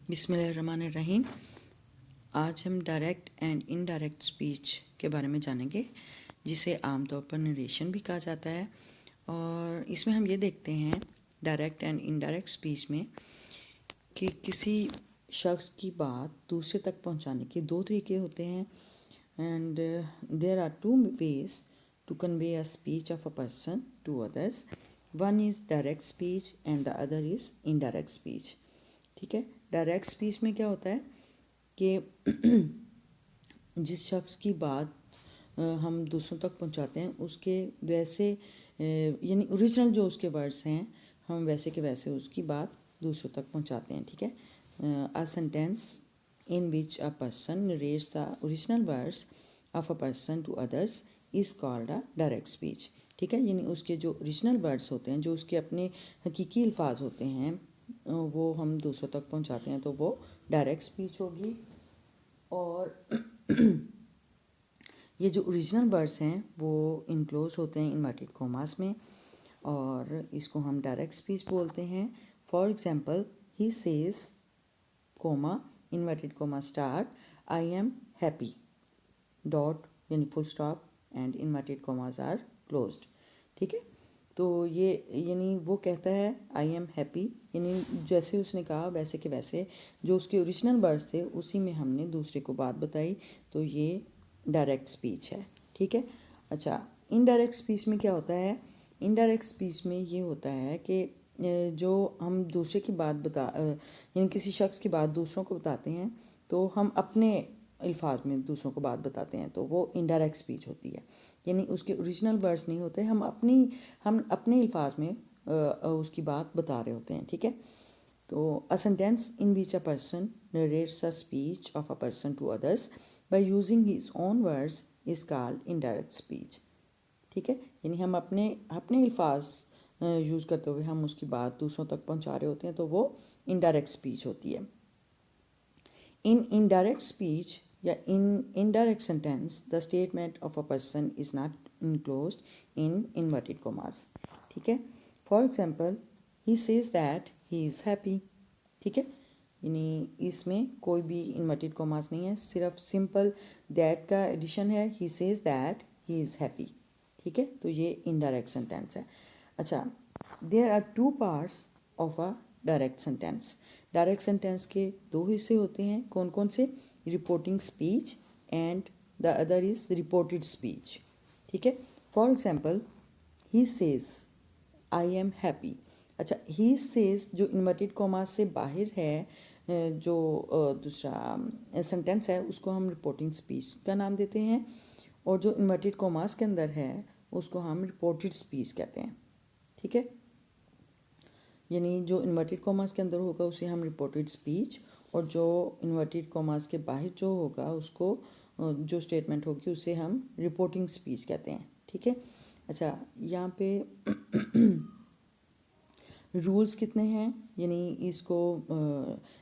बिस्मिल्लाहिर्रहमानिर्रहीम। आज हम डायरेक्ट एंड इनडायरेक्ट स्पीच के बारे में जानेंगे, जिसे आमतौर पर नरेशन भी कहा जाता है। और इसमें हम ये देखते हैं डायरेक्ट एंड इनडायरेक्ट स्पीच में कि किसी शख्स की बात दूसरे तक पहुंचाने के दो तरीके होते हैं। And there are two ways to convey a speech of a person to others. One is direct speech and the other is indirect speech. ठीक है, डायरेक्ट स्पीच में क्या होता है कि जिस शख्स की बात हम दूसरों तक पहुंचाते हैं उसके वैसे यानी ओरिजिनल जो उसके वर्ड्स हैं हम वैसे के वैसे उसकी बात दूसरों तक पहुंचाते हैं। ठीक है, a sentence in which a person narrates the original words of a person to others is called a direct speech. ठीक है, यानी उसके जो ओरिजिनल वर्ड्स होते हैं, जो उसके अपने हकीकी अल्फाज होते हैं, वो हम दूसरों तक पहुंचाते हैं तो वो डायरेक्ट स्पीच होगी। और ये जो ओरिजिनल वर्ड्स हैं वो इनक्लोज होते हैं इन्वर्टेड कॉमास में, और इसको हम डायरेक्ट स्पीच बोलते हैं। For example, he says comma inverted comma start I am happy dot यानी full stop and inverted commas are closed. ठीक है, तो ये यानी वो कहता है आई एम हैप्पी, यानी जैसे उसने कहा वैसे के वैसे जो उसके ओरिजिनल वर्ड्स थे उसी में हमने दूसरे को बात बताई, तो ये डायरेक्ट स्पीच है। ठीक है, अच्छा, इनडायरेक्ट स्पीच में क्या होता है? इनडायरेक्ट स्पीच में ये होता है कि जो हम दूसरे की बात यानी किसी शख्स की बात दूसरों को बताते हैं तो हम अपने अल्फाज में दूसरों को बात बताते हैं, तो वो इनडायरेक्ट स्पीच होती है। यानी उसके ओरिजिनल वर्ड्स नहीं होते, हम अपने अल्फाज में उसकी बात बता रहे होते हैं। ठीक है, तो a sentence in which a person narrates a speech of a person to others by using his own words is called indirect speech. ठीक है, यानी हम अपने अपने अल्फाज यूज़ करते हुए हम उसकी बात दूसरों तक पहुंचा रहे होते हैं, तो वो इनडायरेक्ट स्पीच होती है। इन इनडायरेक्ट स्पीच या in indirect sentence the statement of a person is not enclosed in inverted commas. ठीक है, for example, he says that he is happy. ठीक है, यानी इसमें कोई भी इन्वर्टेड कॉमास नहीं है, सिर्फ सिंपल दैट का एडिशन है, he says that he is happy. ठीक है, तो ये इनडायरेक्ट सेंटेंस है। अच्छा, there are two parts of a direct sentence. Direct sentence के दो हिस्से होते हैं, कौन कौन से? Reporting speech and the other is reported speech. ठीक है, for example, he says I am happy. अच्छा, ही सेज जो इन्वर्टेड कॉमा से बाहर है, जो दूसरा सेंटेंस है उसको हम रिपोर्टिंग स्पीच का नाम देते हैं, और जो इन्वर्टेड कॉमास के अंदर है उसको हम रिपोर्टेड स्पीच कहते हैं। ठीक है, यानी जो इन्वर्टेड कॉमास के अंदर होगा उसे हम रिपोर्टेड स्पीच, और जो इन्वर्टेड कॉमास के बाहर जो होगा उसको जो स्टेटमेंट होगी उसे हम रिपोर्टिंग स्पीच कहते हैं। ठीक है, अच्छा, यहाँ पे रूल्स कितने हैं, यानी इसको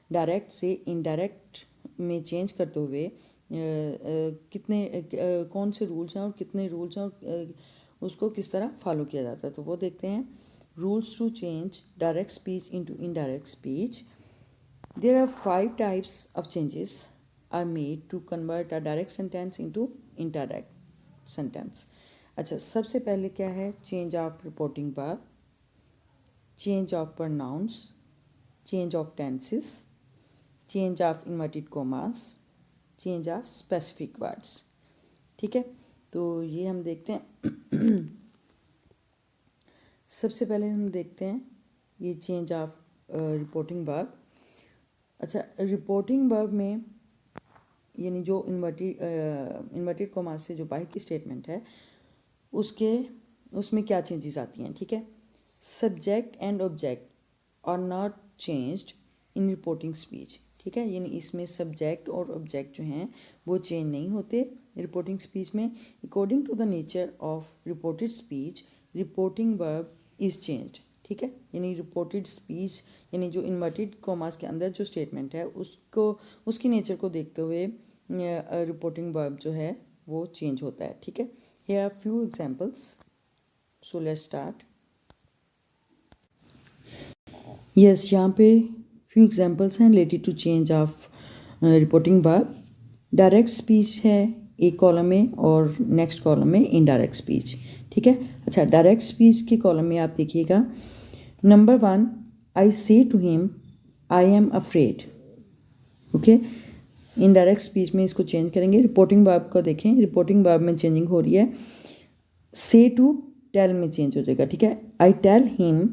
डायरेक्ट से इनडायरेक्ट में चेंज करते हुए कौन से रूल्स हैं और कितने रूल्स हैं, और उसको किस तरह फॉलो किया जाता है, तो वो देखते हैं। Rules to change direct speech into indirect speech. There are 5 types of changes are made to convert a direct sentence into indirect sentence. अच्छा, सबसे पहले क्या है? Change of reporting verb, change of pronouns, change of tenses, change of inverted commas, change of specific words। ठीक है, तो ये हम देखते हैं। सबसे पहले हम देखते हैं ये चेंज ऑफ रिपोर्टिंग वर्ब। अच्छा, रिपोर्टिंग वर्ब में यानी जो इन्वर्टेड कॉमास से जो बाहर की स्टेटमेंट है उसमें क्या चेंजेस आती हैं? ठीक है, subject and object are not changed in reporting speech. ठीक है, यानी इसमें सब्जेक्ट और ऑब्जेक्ट जो हैं वो चेंज नहीं होते रिपोर्टिंग स्पीच में। According to the nature of reported speech reporting verb is changed. ठीक है, यानी रिपोर्टेड स्पीच यानी जो इन्वर्टेड कॉमास के अंदर जो स्टेटमेंट है उसकी नेचर को देखते हुए रिपोर्टिंग वर्ब जो है वो चेंज होता है। ठीक है, here are few examples, so let's start. Yes, यहाँ पे फ्यू एग्जांपल्स हैं related to change of reporting verb. Direct speech है एक कॉलम में और नेक्स्ट कॉलम में इनडायरेक्ट स्पीच, ठीक है। अच्छा, डायरेक्ट स्पीच के कॉलम में आप देखिएगा number 1, I say to him I am afraid, okay. Indirect speech में इसको चेंज करेंगे। रिपोर्टिंग वर्ब को देखें, रिपोर्टिंग वर्ब में चेंजिंग हो रही है, से टू टेल में चेंज हो जाएगा, ठीक है। I tell him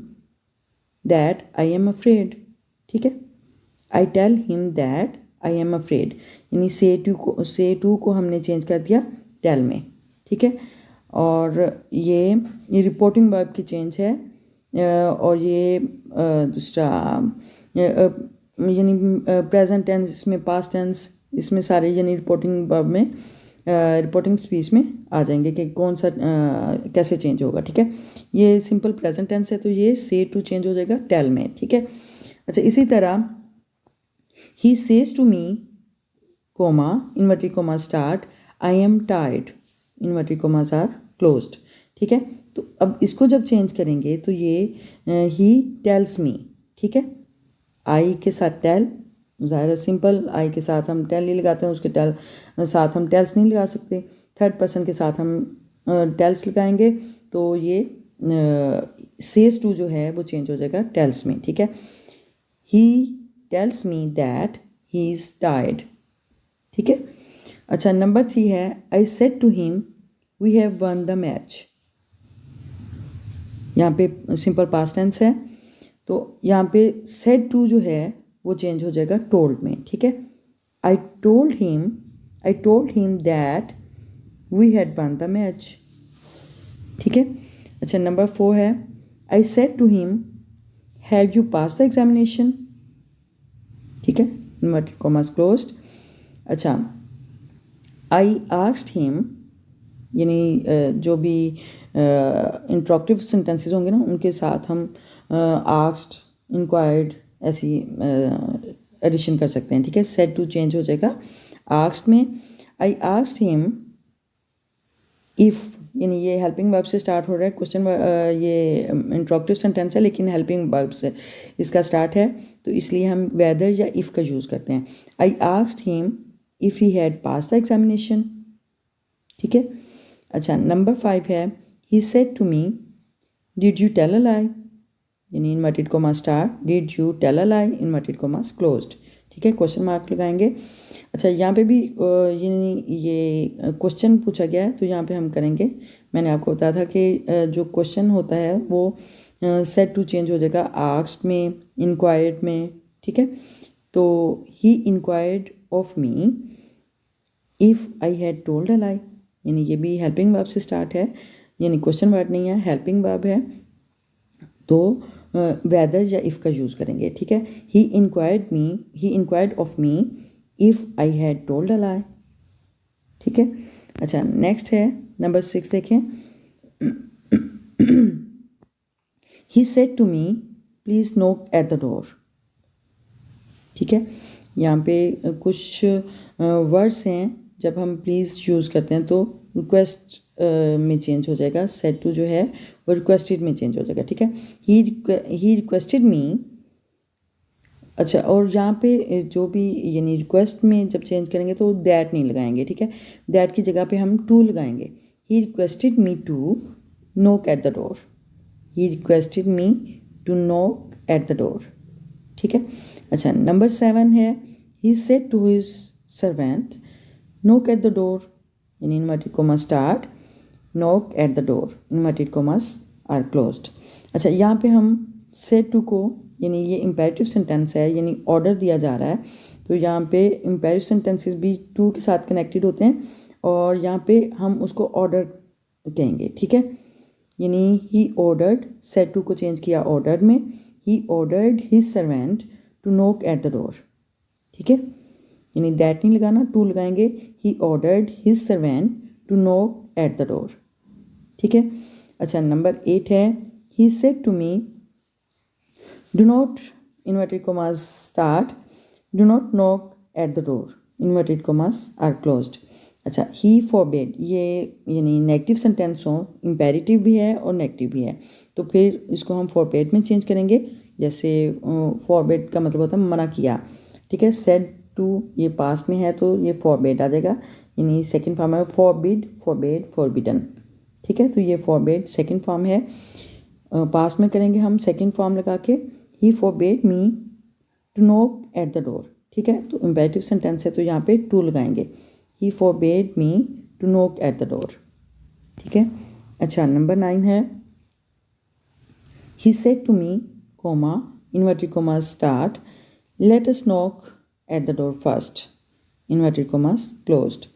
that I am afraid, ठीक है। I tell him that I am afraid, यानी से टू को हमने चेंज कर दिया टेल में, ठीक है। और ये रिपोर्टिंग वर्ब की चेंज है। और ये दूसरा यानी प्रेजेंट टेंस, इसमें पास्ट टेंस, इसमें सारे यानी रिपोर्टिंग वर्ब में रिपोर्टिंग स्पीच में आ जाएंगे कि कौन सा कैसे चेंज होगा, ठीक है। ये सिंपल प्रेजेंट टेंस है तो ये से टू चेंज हो जाएगा टेल में, ठीक है। अच्छा, इसी तरह he says to me comma inverted comma start I am tired inverted commas are closed, ठीक है। तो अब इसको जब चेंज करेंगे तो ये ही टेल्स मी, ठीक है। आई के साथ टेल, ज़ाहिर सिंपल, आई के साथ हम टेल नहीं लगाते हैं, उसके साथ हम टेल्स नहीं लगा सकते। थर्ड पर्सन के साथ हम टेल्स लगाएंगे तो ये सेज टू जो है वो चेंज हो जाएगा टेल्स में, ठीक है। He tells me that he is tired, ठीक है। अच्छा, नंबर 3 है I said to him we have won the match. यहाँ पे सिंपल पास्ट टेंस है तो यहाँ पे सेड टू जो है वो चेंज हो जाएगा टोल्ड में, ठीक है। I told him that we had won the match, ठीक है। अच्छा, नंबर 4 है I said to him have you pass the examination, ठीक है, इनवर्टेड कॉमास क्लोज्ड। अच्छा, आई आस्क्ड हिम, यानी जो भी इंट्रोगेटिव सेंटेंसेस होंगे ना उनके साथ हम आस्क्ड, इंक्वायर्ड ऐसी एडिशन कर सकते हैं, ठीक है। सेड टू चेंज हो जाएगा आस्क्ड में। आई आस्क्ड हिम इफ़, यानी ये हेल्पिंग वर्ब से स्टार्ट हो रहा है क्वेश्चन, ये इंट्रोगेटिव सेंटेंस है लेकिन हेल्पिंग वर्ब से इसका स्टार्ट है तो इसलिए हम वेदर या इफ़ का यूज़ करते हैं। I asked him if he had pass the examination, ठीक है। अच्छा, नंबर 5 है he said to me did you tell a lie, यानी inverted comma start, did you tell a lie inverted commas closed, ठीक है, question mark लगाएंगे। अच्छा, यहाँ पे भी ये क्वेश्चन पूछा गया है तो यहाँ पे हम करेंगे, मैंने आपको बताया था कि जो क्वेश्चन होता है वो सेड टू चेंज हो जाएगा आस्क्ड में, इंक्वायर्ड में, ठीक है। तो he inquired of me if I had told a lie, यानी ये भी हेल्पिंग वर्ब से स्टार्ट है, यानी क्वेश्चन वर्ड नहीं है, हेल्पिंग वर्ब है तो वेदर या इफ़ का यूज़ करेंगे, ठीक है। He inquired of me if I had told a lie, ठीक है। अच्छा, नेक्स्ट है नंबर 6 देखें। He said to me please knock at the door, ठीक है। यहाँ पे कुछ वर्ड्स हैं जब हम प्लीज़ यूज़ करते हैं तो रिक्वेस्ट में चेंज हो जाएगा, सेड टू जो है वो रिक्वेस्टेड में चेंज हो जाएगा, ठीक है। ही रिक्वेस्टेड मी। अच्छा, और यहाँ पे जो भी यानी रिक्वेस्ट में जब चेंज करेंगे तो दैट नहीं लगाएंगे, ठीक है। दैट की जगह पे हम टू लगाएंगे। He requested me to knock at the door, he requested me to knock at the door, ठीक है। अच्छा, नंबर 7 है he said to his servant knock at the door, यानी inverted comma start, knock at the door inverted commas are closed. अच्छा, यहाँ पे हम said to को, यानी ये इम्पेरेटिव सेंटेंस है यानी ऑर्डर दिया जा रहा है तो यहाँ पे इम्पेरेटिव सेंटेंसेस भी टू के साथ कनेक्टेड होते हैं और यहाँ पे हम उसको ऑर्डर कहेंगे, ठीक है। यानी ही ऑर्डर्ड, सेड टू को चेंज किया ऑर्डर में, he ordered his servant to knock at the door, ठीक है। यानी दैट नहीं लगाना, टू लगाएंगे। He ordered his servant to knock at the door, ठीक है। अच्छा, नंबर 8 है he said to me do not inverted commas start, do not knock at the door inverted commas are closed. अच्छा, he forbade, ये यानी negative sentence हो, imperative भी है और नेगेटिव भी है। तो फिर इसको हम फॉरबेड में चेंज करेंगे। जैसे फॉरबेड का मतलब होता है मना किया, ठीक है। सेड टू ये पास्ट में है तो ये फॉरबेड आ जाएगा, यानी सेकंड फॉर्म है फॉरबिड, फॉरबेड, फॉरबिडन, ठीक है। तो ये फॉरबेड सेकंड फॉर्म है। पास्ट में करेंगे हम सेकंड फॉर्म लगा के, he forbade me to knock at the door, ठीक है। तो इम्पेरेटिव सेंटेंस है तो यहाँ पे टू लगाएंगे, he forbade me to knock at the door, ठीक है। अच्छा, नंबर 9 है, he said to me comma inverted comma start let us knock at the door first inverted commas closed.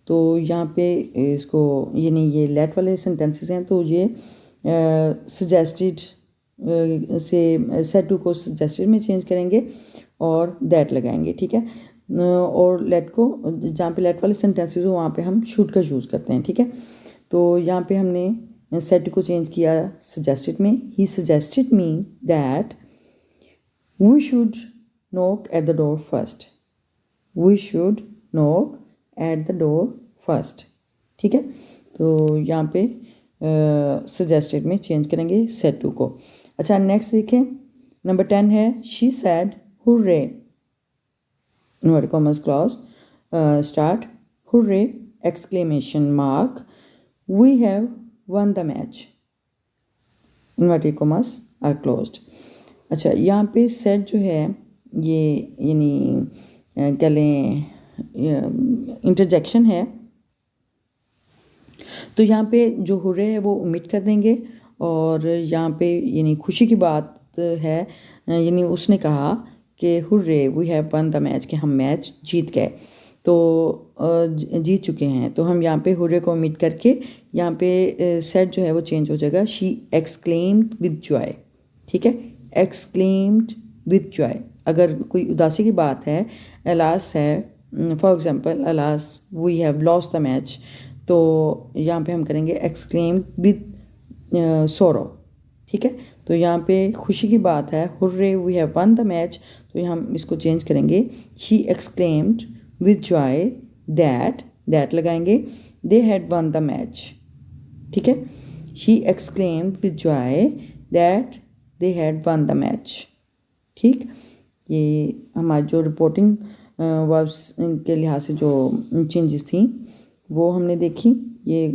तो यहाँ पे इसको यानी ये लेट वाले सेंटेंसेस हैं तो ये सजेस्टेड से सेड टू को सजेस्टेड में चेंज करेंगे और दैट लगाएंगे, ठीक है। और लेट को जहाँ पे लेट वाले सेंटेंसेस हो वहाँ पे हम शुड का यूज़ करते हैं, ठीक है। तो यहाँ पे हमने सेड को चेंज किया सजेस्टेड में, he suggested me that we should knock at the door first, we should knock at the door first, ठीक है। तो यहाँ पे सजेस्टेड में चेंज करेंगे सेड टू को। अच्छा, नेक्स्ट देखें, नंबर 10 है, she said hurray inverted commas clause start hurray exclamation mark we have won the match inverted commas are closed. अच्छा, यहाँ पे सेड जो है ये यानी क्या लें इंटरजेक्शन है, तो यहाँ पे जो हुर्रे है वो ओमिट कर देंगे और यहाँ पे यानी खुशी की बात है, यानी उसने कहा कि hurray we have won the match, कि हम मैच जीत गए, तो जीत चुके हैं। तो हम यहाँ पे हुर्रे को ओमिट करके यहाँ पे सेड जो है वो चेंज हो जाएगा शी एक्सक्लेम्ड विद जॉय, ठीक है। एक्सक्लेम्ड विद जॉय, अगर कोई उदासी की बात है, अलास है, for example alas we have lost the match, तो यहाँ पे हम करेंगे एक्सक्लेम्ड विद सोरो, ठीक है। तो यहाँ पे खुशी की बात है, hurray we have won the match, तो हम इसको चेंज करेंगे she exclaimed with joy that लगाएंगे they had won the match, ठीक है। She exclaimed with joy that they had won the match, ठीक। ये हमारी जो रिपोर्टिंग वर्ब्स के लिहाज से जो चेंजेस थी वो हमने देखी। ये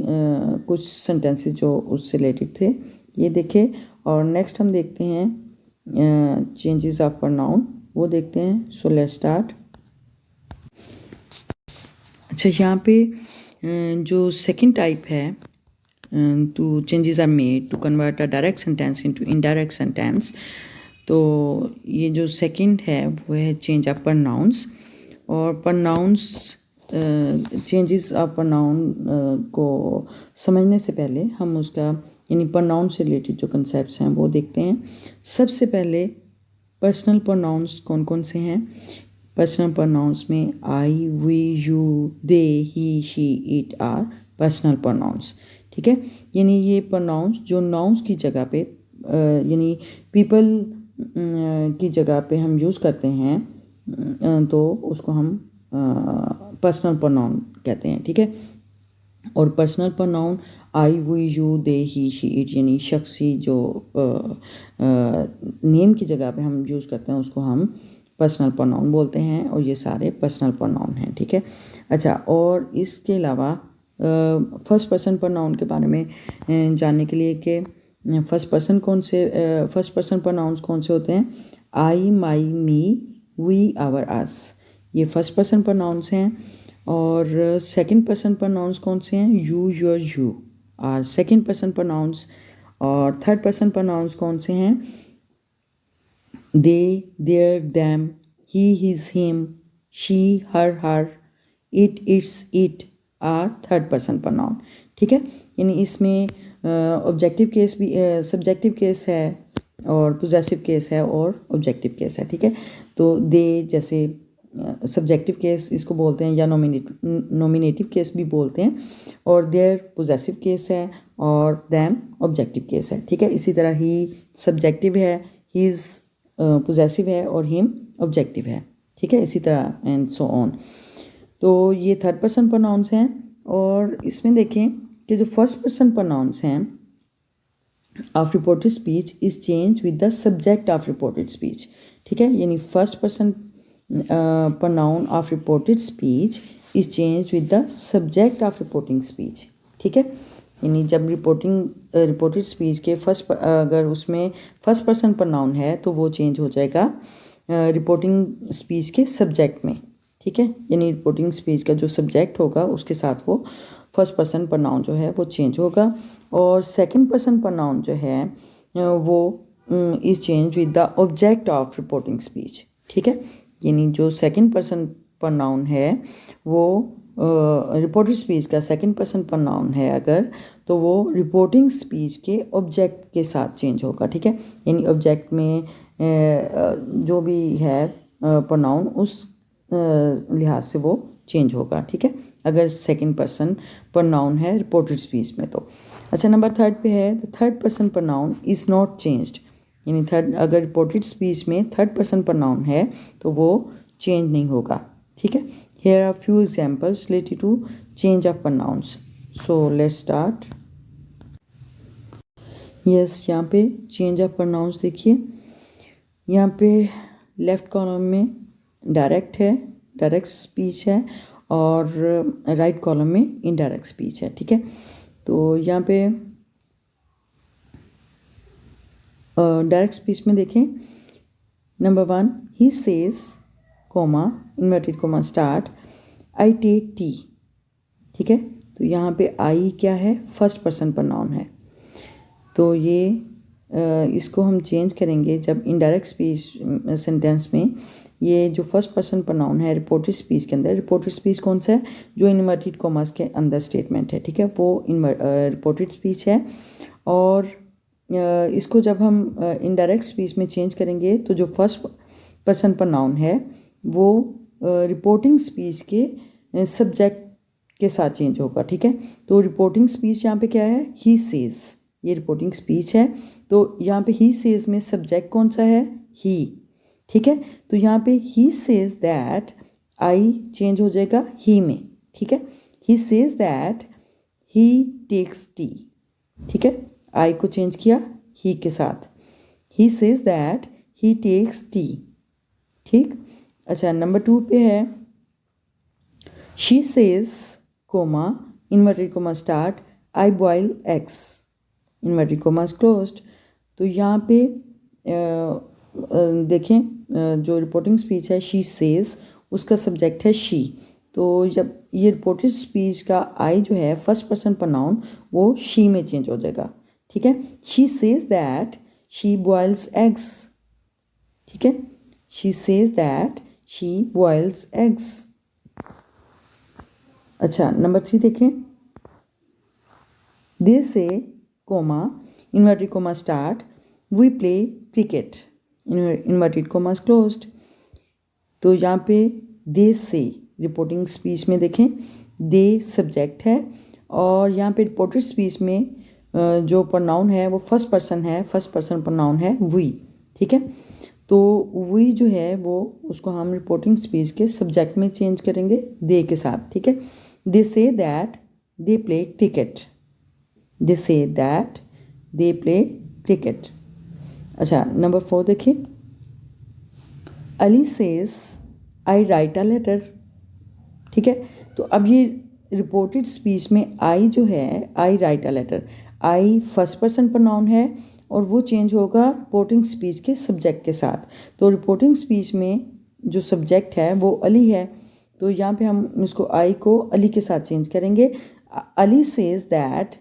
कुछ सेंटेंसेस जो उससे रिलेटेड थे ये देखे। और नेक्स्ट हम देखते हैं चेंजेस ऑफ प्रोनाउन, वो देखते हैं। So let's start. अच्छा, यहाँ पे जो सेकंड टाइप है two changes are made to convert a direct sentence into indirect sentence, तो ये जो सेकंड है वो है चेंज ऑफ प्रोनाउंस। और प्रोनाउंस चेंजेस ऑफ प्रोनाउन को समझने से पहले हम उसका यानी प्रोनाउन से रिलेटेड जो कंसेप्ट्स हैं वो देखते हैं। सबसे पहले पर्सनल प्रोनाउंस कौन कौन से हैं। पर्सनल प्रोनाउंस में I, we, you, they, he, she, it are personal pronouns, ठीक है। यानी ये प्रोनाउंस जो नाउंस की जगह पे यानी पीपल की जगह पे हम यूज़ करते हैं तो उसको हम पर्सनल प्रोनाउन कहते हैं, ठीक है। और personal pronoun I, we, you, they, he, she, it यानी शख्सी जो नेम की जगह पे हम यूज़ करते हैं उसको हम पर्सनल प्रोनाउन बोलते हैं। और ये सारे पर्सनल प्रोनाउन हैं, ठीक है। अच्छा, और इसके अलावा फर्स्ट पर्सन प्रोनाउन के बारे में जानने के लिए कि first person first person pronouns कौन से होते हैं। आई, माई, मी, वी, आवर, अस, ये फर्स्ट पर्सन प्रोनाउंस हैं। और सेकंड पर्सन प्रोनाउंस कौन से हैं। You, your, you are second person pronouns. और थर्ड पर्सन प्रोनाउंस कौन से हैं। They, their, them, he, his, him, she, her, it, its, it are third person pronoun, ठीक है। यानी इसमें ऑब्जेक्टिव केस भी सब्जेक्टिव केस है और पोजेसिव केस है और ऑब्जेक्टिव केस है, ठीक है। तो दे जैसे सब्जेक्टिव केस इसको बोलते हैं या नॉमिनेटिव केस भी बोलते हैं, और देयर पोजेसिव केस है और देम ऑब्जेक्टिव केस है, ठीक है। इसी तरह ही सब्जेक्टिव है, हिज पोजेसिव है और हिम ऑब्जेक्टिव है, ठीक है। इसी तरह एंड सो ऑन। तो ये थर्ड पर्सन प्रोनाउंस हैं। और इसमें देखें कि जो फर्स्ट पर्सन प्रोनाउंस हैं of reported speech is change with the subject of reported speech. ठीक है, यानी first person pronoun of reported speech is change with the subject of reporting speech. ठीक है, यानी जब रिपोर्टेड स्पीच के अगर उसमें फर्स्ट पर्सन प्रोनाउन है तो वो चेंज हो जाएगा रिपोर्टिंग स्पीच के सब्जेक्ट में। ठीक है, यानी रिपोर्टिंग स्पीच का जो सब्जेक्ट होगा उसके साथ वो फर्स्ट पर्सन प्रोनाउन जो है वो चेंज होगा। और सेकंड पर्सन प्रोनाउन जो है वो is change with the object of reporting speech. ठीक है, यानी जो सेकंड पर्सन प्रोनाउन है वो रिपोर्टेड स्पीच का सेकंड पर्सन प्रोनाउन है अगर, तो वो रिपोर्टिंग स्पीच के ऑब्जेक्ट के साथ चेंज होगा। ठीक है, यानी ऑब्जेक्ट में जो भी है प्रोनाउन उस लिहाज से वो चेंज होगा। ठीक है, अगर सेकंड पर्सन प्रोनाउन है रिपोर्टेड स्पीच में तो। अच्छा, नंबर 3 पे है the third person pronoun is not changed, यानी अगर रिपोर्टेड स्पीच में थर्ड पर्सन प्रोनाउन है तो वो चेंज नहीं होगा। ठीक है, here are few examples related to change of pronouns. So let's start. Yes, यहाँ पे चेंज ऑफ प्रोनाउंस देखिए, यहाँ पे लेफ्ट कॉलम में डायरेक्ट है, डायरेक्ट स्पीच है, और राइट कॉलम में इनडायरेक्ट स्पीच है। ठीक है, तो यहाँ पे डायरेक्ट स्पीच में देखें, number 1 he says comma inverted comma start I take tea. ठीक है, तो यहाँ पे आई क्या है, फर्स्ट पर्सन प्रोनाउन है, तो ये इसको हम चेंज करेंगे जब इनडायरेक्ट स्पीच सेंटेंस में ये जो फर्स्ट पर्सन प्रोनाउन है रिपोर्टेड स्पीच के अंदर, रिपोर्टेड स्पीच कौन सा है, जो इन्वर्टेड कॉमास के अंदर स्टेटमेंट है। ठीक है, वो रिपोर्टेड स्पीच है। और इसको जब हम इनडायरेक्ट स्पीच में चेंज करेंगे तो जो फर्स्ट पर्सन प्रोनाउन है वो रिपोर्टिंग स्पीच के सब्जेक्ट के साथ चेंज होगा। ठीक है, तो रिपोर्टिंग स्पीच यहाँ पे क्या है, ही सेज, ये रिपोर्टिंग स्पीच है, तो यहाँ पे ही सेज में सब्जेक्ट कौन सा है, ही। ठीक है, तो यहाँ पे he says that I change हो जाएगा ही में। ठीक है, he says that he takes tea. ठीक है, आई को चेंज किया ही के साथ, he says that he takes tea. ठीक, अच्छा, नंबर 2 पे है she says comma inverted comma start I boil eggs inverted comma closed. तो यहाँ पे देखें जो रिपोर्टिंग स्पीच है शी सेज, उसका सब्जेक्ट है शी, तो जब ये रिपोर्टेड स्पीच का आई जो है फर्स्ट पर्सन प्रोनाउन वो शी में चेंज हो जाएगा। ठीक है, she says that she boils eggs. ठीक है, she says that she boils eggs. अच्छा, नंबर 3 देखें, they say comma inverted comma start we play cricket inverted comma closed. तो यहाँ पे दे से रिपोर्टिंग स्पीच में देखें दे सब्जेक्ट है, और यहाँ पे रिपोर्टेड स्पीच में जो प्रोनाउन है वो फर्स्ट पर्सन है, फर्स्ट पर्सन प्रोनाउन है वी। ठीक है, तो वी जो है वो उसको हम रिपोर्टिंग स्पीच के सब्जेक्ट में चेंज करेंगे दे के साथ। ठीक है, they say that they play cricket, they say that they play cricket. अच्छा, नंबर 4 देखिए, Ali says I write a letter. ठीक है, तो अब ये रिपोर्टेड स्पीच में आई जो है I write a letter, I first person pronoun है और वो चेंज होगा रिपोर्टिंग स्पीच के सब्जेक्ट के साथ। तो रिपोर्टिंग स्पीच में जो सब्जेक्ट है वो अली है, तो यहाँ पे हम इसको आई को अली के साथ चेंज करेंगे। Ali says that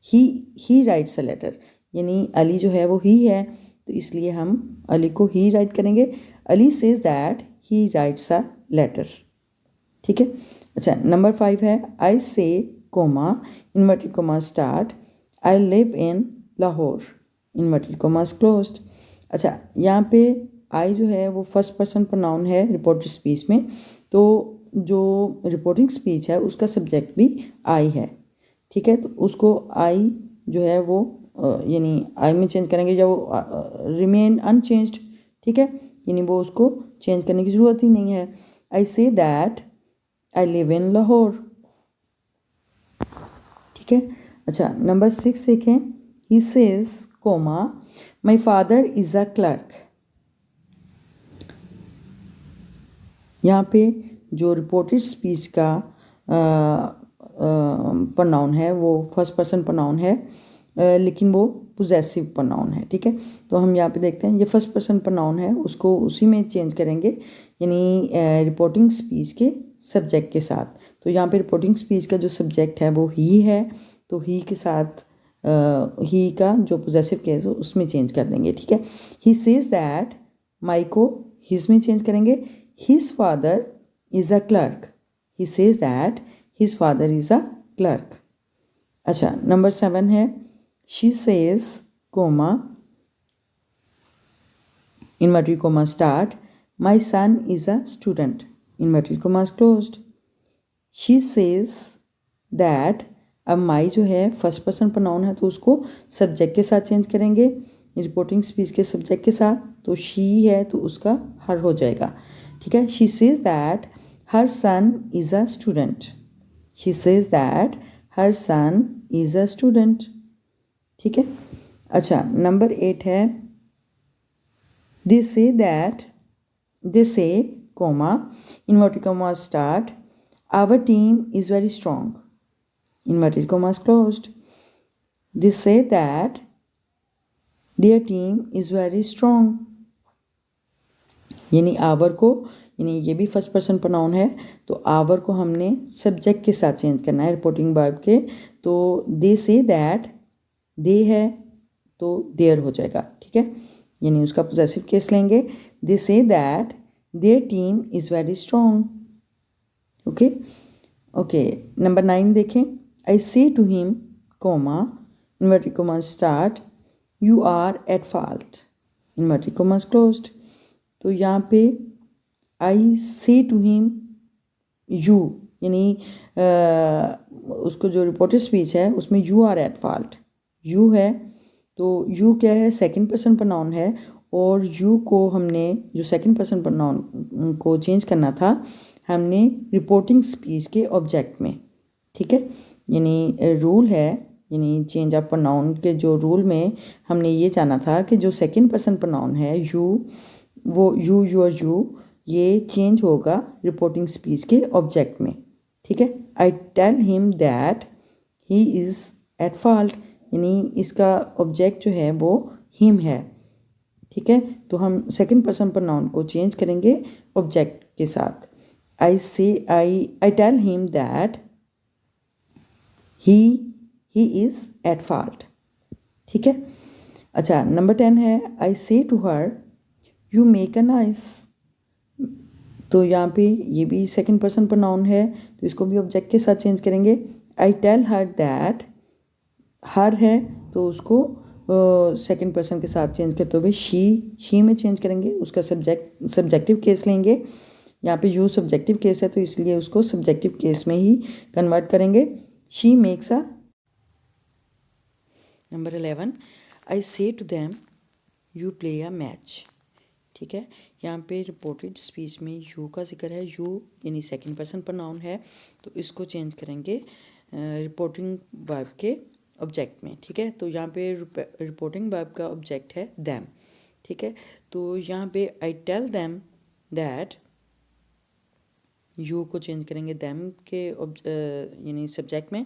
he writes a letter, यानी अली जो है वो ही है, तो इसलिए हम अली को ही राइट करेंगे। Ali says that he writes a letter. ठीक है, अच्छा, नंबर 5 है I say comma inverted comma start I live in Lahore inverted comma closed. अच्छा, यहाँ पे आई जो है वो फर्स्ट पर्सन प्रोनाउन है रिपोर्टेड स्पीच में, तो जो रिपोर्टिंग स्पीच है उसका सब्जेक्ट भी आई है। ठीक है, तो उसको आई जो है वो यानी आई में चेंज करेंगे या वो रिमेन अनचेंज्ड। ठीक है, यानी वो उसको चेंज करने की ज़रूरत ही नहीं है। I say that I live in Lahore. ठीक है, अच्छा, नंबर 6 देखें, he says comma my father is a clerk. यहाँ पे जो रिपोर्टेड स्पीच का प्रोनाउन है वो फर्स्ट पर्सन प्रोनाउन है, लेकिन वो पोजेसिव प्रोनाउन है। ठीक है, तो हम यहाँ पे देखते हैं ये फर्स्ट पर्सन प्रोनाउन है, उसको उसी में चेंज करेंगे, यानी रिपोर्टिंग स्पीच के सब्जेक्ट के साथ। तो यहाँ पे रिपोर्टिंग स्पीच का जो सब्जेक्ट है वो ही है, तो ही के साथ ही का जो पोजेसिव केस है उसमें चेंज कर देंगे। ठीक है, ही सेज दैट, माई को हिज में चेंज करेंगे, his father is a clerk. He says that his father is a clerk. अच्छा, नंबर 7 है she says comma inverted comma start, my son is a student, inverted commas closed. She says that, अब माई जो है first person pronoun है तो उसको subject के साथ चेंज करेंगे, रिपोर्टिंग स्पीच के सब्जेक्ट के साथ। तो शी है तो उसका हर हो जाएगा। ठीक है, she says that her son is a student. She says that her son is a student. ठीक है, अच्छा नंबर 8 है they say comma inverted commas start, our team is very strong, inverted commas closed. They say that their team is very strong, यानी our को, यानी ये भी first person pronoun है तो आवर को हमने सब्जेक्ट के साथ चेंज करना है रिपोर्टिंग वर्ब के। तो दे से दैट, दे है तो देयर हो जाएगा। ठीक है, यानी उसका पोजेसिव केस लेंगे। They say that their team is very strong. Okay okay, number 9 देखें। I say to him comma inverted commas start, you are at fault, inverted commas closed. तो यहाँ पे आई से टू हिम यू, यानी उसको जो reported speech है उसमें you are at fault, you है तो यू क्या है, सेकंड पर्सन प्रोनाउन है, और यू को हमने जो सेकंड पर्सन प्रोनाउन को चेंज करना था हमने रिपोर्टिंग स्पीच के ऑब्जेक्ट में। ठीक है, यानी रूल है, यानी चेंज ऑफ प्रोनाउन के जो रूल में हमने ये जाना था कि जो सेकंड पर्सन प्रोनाउन है यू, वो यू योर यू ये चेंज होगा रिपोर्टिंग स्पीच के ऑब्जेक्ट में। ठीक है, I tell him that he is at fault, यानी इसका ऑब्जेक्ट जो है वो हिम है। ठीक है, तो हम सेकंड पर्सन प्रोनाउन को चेंज करेंगे ऑब्जेक्ट के साथ। I tell him that he is at fault. ठीक है, अच्छा नंबर 10 है I say to her you make a nice. तो यहाँ पे ये भी सेकंड पर्सन प्रोनाउन है तो इसको भी ऑब्जेक्ट के साथ चेंज करेंगे। आई टेल हर दैट, हर है तो उसको सेकंड पर्सन के साथ चेंज करते हुए शी में चेंज करेंगे, उसका सब्जेक्टिव केस लेंगे। यहाँ पे यू सब्जेक्टिव केस है तो इसलिए उसको सब्जेक्टिव केस में ही कन्वर्ट करेंगे। She makes a. Number 11 I say to them you play a match. ठीक है, यहाँ पे रिपोर्टेड स्पीच में यू का जिक्र है, यू यानी सेकंड पर्सन प्रोनाउन है तो इसको चेंज करेंगे रिपोर्टिंग वर्ब के ऑब्जेक्ट में। ठीक है, तो यहाँ पे रिपोर्टिंग वर्ब का ऑब्जेक्ट है दैम। ठीक है, तो यहाँ पे I tell them that, you को चेंज करेंगे दैम के यानी सब्जेक्ट में,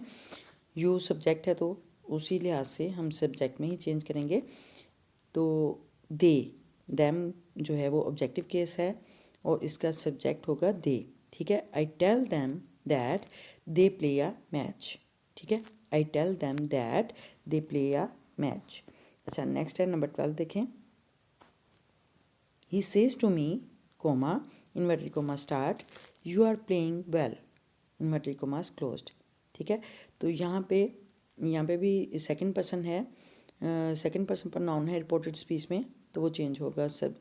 यू सब्जेक्ट है तो उसी लिहाज से हम सब्जेक्ट में ही चेंज करेंगे। तो दे, दैम जो है वो ऑब्जेक्टिव केस है और इसका सब्जेक्ट होगा दे। ठीक है, I tell them that they play a match. ठीक है, I tell them that they play a match. अच्छा नेक्स्ट है नंबर 12 देखें। He says to me comma inverted comma start, you are playing well, inverted commas closed. ठीक है, तो यहाँ पे भी सेकंड पर्सन है, सेकंड पर्सन प्रोनाउन है रिपोर्टेड स्पीच में तो वो चेंज होगा सब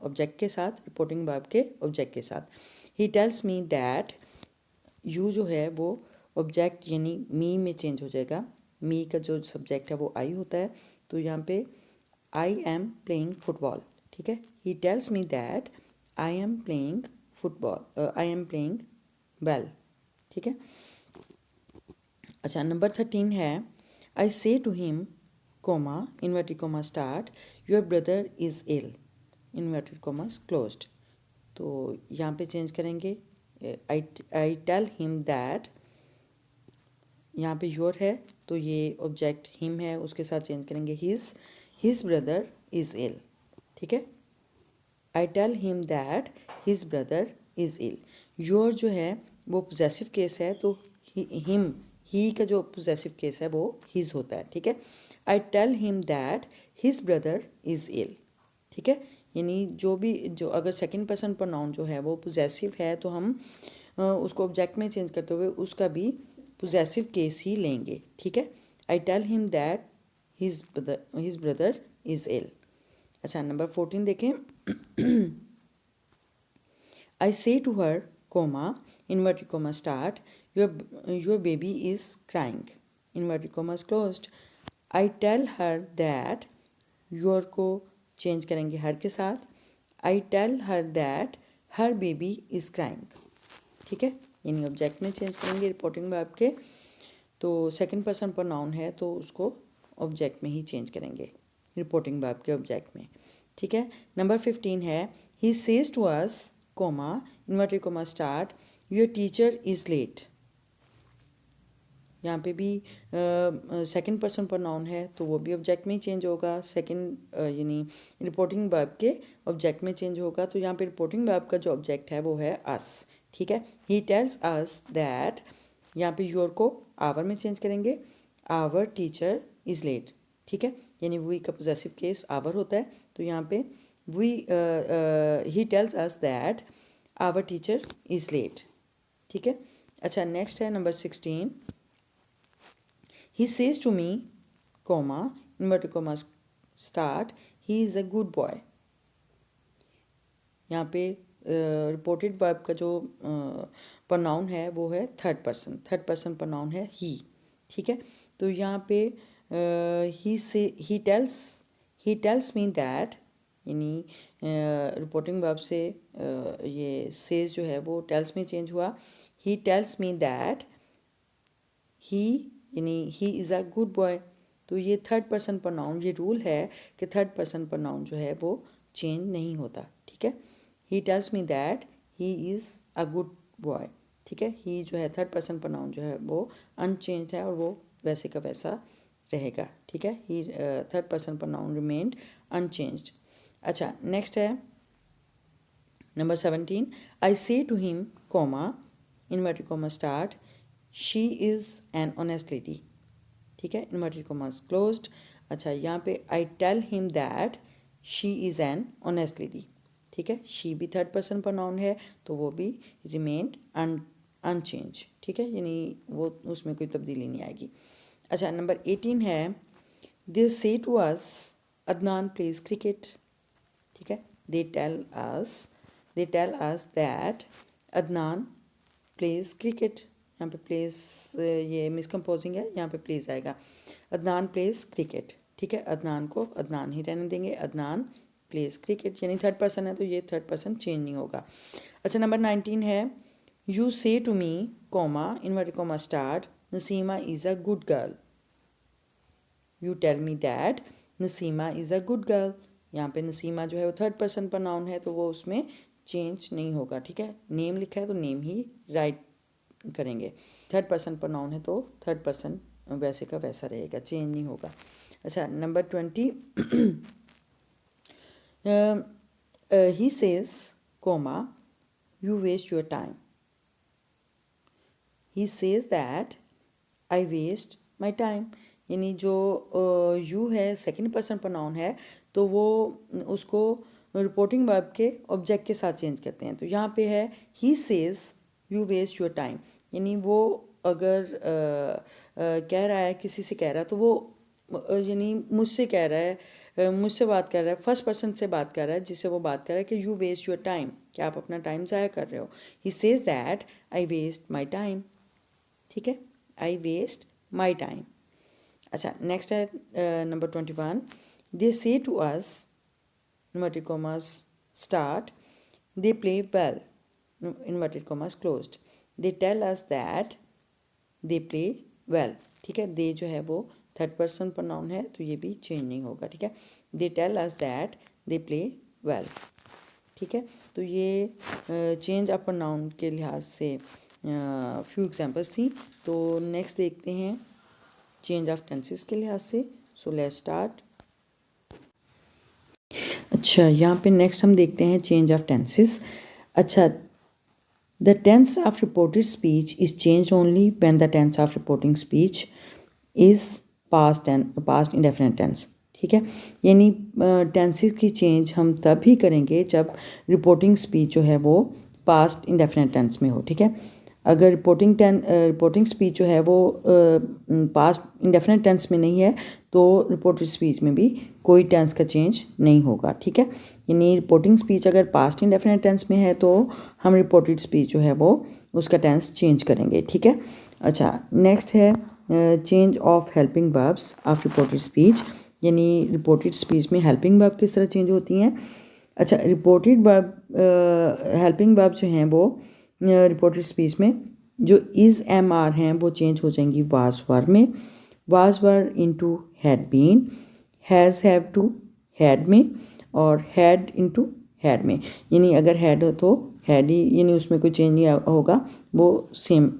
ऑब्जेक्ट के साथ, रिपोर्टिंग वर्ब के ऑब्जेक्ट के साथ। ही टेल्स मी दैट, यू जो है वो ऑब्जेक्ट यानी मी में चेंज हो जाएगा, मी का जो सब्जेक्ट है वो आई होता है तो यहाँ पे आई एम प्लेइंग फुटबॉल। ठीक है, he tells me that I am playing football, I am playing well. ठीक है, अच्छा नंबर 13 है I say to him comma inverted comma start, your brother is ill, inverted commas closed. तो यहाँ पे change करेंगे I tell him that, यहाँ पे योर है तो ये ऑब्जेक्ट हिम है, उसके साथ चेंज करेंगे हिज ब्रदर इज़ इल, ठीक है। I tell him that his brother is ill. Your जो है वो पोजेसिव केस है, तो हिम ही का जो पोजेसिव केस है वो हिज होता है, ठीक है। I tell him that his brother is ill, ठीक है। यानी जो अगर सेकंड पर्सन प्रोनाउन जो है वो पोजेसिव है तो हम उसको ऑब्जेक्ट में चेंज करते हुए उसका भी पोजेसिव केस ही लेंगे, ठीक है। I tell him that his brother is ill. अच्छा, नंबर 14 देखें। I say to her comma inverted comma start, your baby is crying, inverted commas closed. I tell her that, your को change करेंगे her के साथ, I tell her that her baby is crying, ठीक है। यानी object में change करेंगे reporting verb के, तो सेकंड पर्सन प्रोनाउन है तो उसको ऑब्जेक्ट में ही चेंज करेंगे रिपोर्टिंग वर्ब के ऑब्जेक्ट में, ठीक है। नंबर 15 है he says to us comma inverted comma start, your teacher is late. यहाँ पे भी सेकंड पर्सन प्रोनाउन है तो वो भी ऑब्जेक्ट में ही चेंज होगा, सेकंड यानी रिपोर्टिंग वर्ब के ऑब्जेक्ट में चेंज होगा। तो यहाँ पे रिपोर्टिंग वर्ब का जो ऑब्जेक्ट है वो है अस, ठीक है। ही टेल्स अस दैट, यहाँ पे योर को आवर में चेंज करेंगे, आवर टीचर इज़ लेट, ठीक है। यानी वी का पोजेसिव केस आवर होता है, तो यहाँ पे we he tells us that our teacher is late, ठीक है। अच्छा, नेक्स्ट है number 16। He says to me, comma, inverted commas start, he is a good boy. यहाँ पे रिपोर्टेड वर्ब का जो प्रोनाउन है वो है थर्ड पर्सन प्रोनाउन है ही, ठीक है। तो यहाँ पे ही टेल्स मी दैट, यानी रिपोर्टिंग वर्ब से ये सेज जो है वो टेल्स में चेंज हुआ। ही टेल्स मी दैट ही, यानी he is a good boy. तो ये थर्ड पर्सन प्रोनाउन, ये रूल है कि थर्ड पर्सन प्रोनाउन जो है वो चेंज नहीं होता, ठीक है। He tells me that he is a good boy, ठीक है। ही जो है थर्ड पर्सन प्रोनाउन जो है वो अनचेंज है और वो वैसे का वैसा रहेगा, ठीक है। He third person pronoun remained unchanged. अच्छा, नेक्स्ट है number 17। I say to him comma inverted comma start, she is an honest lady, ठीक है, इनवर्टेड कॉमास क्लोज्ड। अच्छा, यहाँ पे I tell him that she is an honest lady, ठीक है। She भी थर्ड पर्सन प्रोनाउन है तो वो भी रिमेन्ड अनचेंज, ठीक है, यानी वो उसमें कोई तब्दीली नहीं आएगी। अच्छा, नंबर 18 है they say to us Adnan plays cricket, ठीक है। They tell us that Adnan plays cricket. यहाँ पे प्लेस ये मिसकम्पोजिंग है, यहाँ पे प्लेस आएगा। अदनान प्लेस क्रिकेट, ठीक है। अदनान को अदनान ही रहने देंगे, अदनान प्लेस क्रिकेट, यानी थर्ड पर्सन है तो ये थर्ड पर्सन चेंज नहीं होगा। अच्छा, नंबर 19 है you say to me comma inverted comma start, Nasima is a good girl, you tell me that Nasima is a good girl. यहाँ पे नसीमा जो है वो थर्ड पर्सन प्रोनाउन है तो वो उसमें चेंज नहीं होगा, ठीक है। नेम लिखा है तो नेम ही राइट करेंगे, थर्ड पर्सन प्रोनाउन है तो थर्ड पर्सन वैसे का वैसा रहेगा, चेंज नहीं होगा। अच्छा, number 20 he says comma you waste your time, he says that I waste my time. यानी जो यू है सेकंड पर्सन प्रोनाउन है तो वो उसको रिपोर्टिंग वर्ब के ऑब्जेक्ट के साथ चेंज करते हैं। तो यहाँ पे है he says you waste your time, यानी वो अगर कह रहा है किसी से कह रहा है तो वो यानी मुझसे कह रहा है, मुझसे बात कर रहा है, फर्स्ट पर्सन से बात कर रहा है जिससे वो बात कर रहा है कि यू वेस्ट योर टाइम, कि आप अपना टाइम ज़ाया कर रहे हो। He says that I waste my time, ठीक है, आई वेस्ट माई टाइम। अच्छा, नेक्स्ट है number 21 they say to us inverted commas start, they play well, inverted commas closed. They tell us that they play well, ठीक है। दे जो है वो third person pronoun है तो ये भी चेंज नहीं होगा, ठीक है। They tell us that they play well, ठीक है। तो ये चेंज ऑफ प्रोनाउन के लिहाज से फ्यू एग्जांपल्स थी। तो नेक्स्ट देखते हैं चेंज ऑफ टेंसेस के लिहाज से। So let's start. अच्छा, यहाँ पे नेक्स्ट हम देखते हैं चेंज ऑफ टेंसेस। अच्छा, the tense of reported speech is change only when the tense of reporting speech is past indefinite tense, ठीक है। यानी टेंसेस की चेंज हम तब ही करेंगे जब रिपोर्टिंग स्पीच जो है वो पास्ट इंडेफिनिट टेंस में हो, ठीक है। अगर रिपोर्टिंग स्पीच जो है वो पास्ट इंडेफिनिट टेंस में नहीं है तो रिपोर्टेड स्पीच में भी कोई टेंस का चेंज नहीं होगा, ठीक है। यानी रिपोर्टिंग स्पीच अगर पास्ट इंडेफिनिट टेंस में है तो हम रिपोर्टेड स्पीच जो है वो उसका टेंस चेंज करेंगे, ठीक है। अच्छा, नेक्स्ट है change of helping verbs of reported speech. यानी रिपोर्टेड स्पीच में हेल्पिंग वर्ब किस तरह चेंज होती हैं। अच्छा, रिपोर्टेड वर्ब हेल्पिंग वर्ब जो हैं वो रिपोर्टेड स्पीच में जो इज़ एम आर हैं वो चेंज हो जाएंगी वाज वर्ब में, was were into had been, has have to had में, और हैड इनटू हैड में। यानी अगर हैड हो तो हैड ही, यानी उसमें कोई चेंज नहीं होगा, वो सेम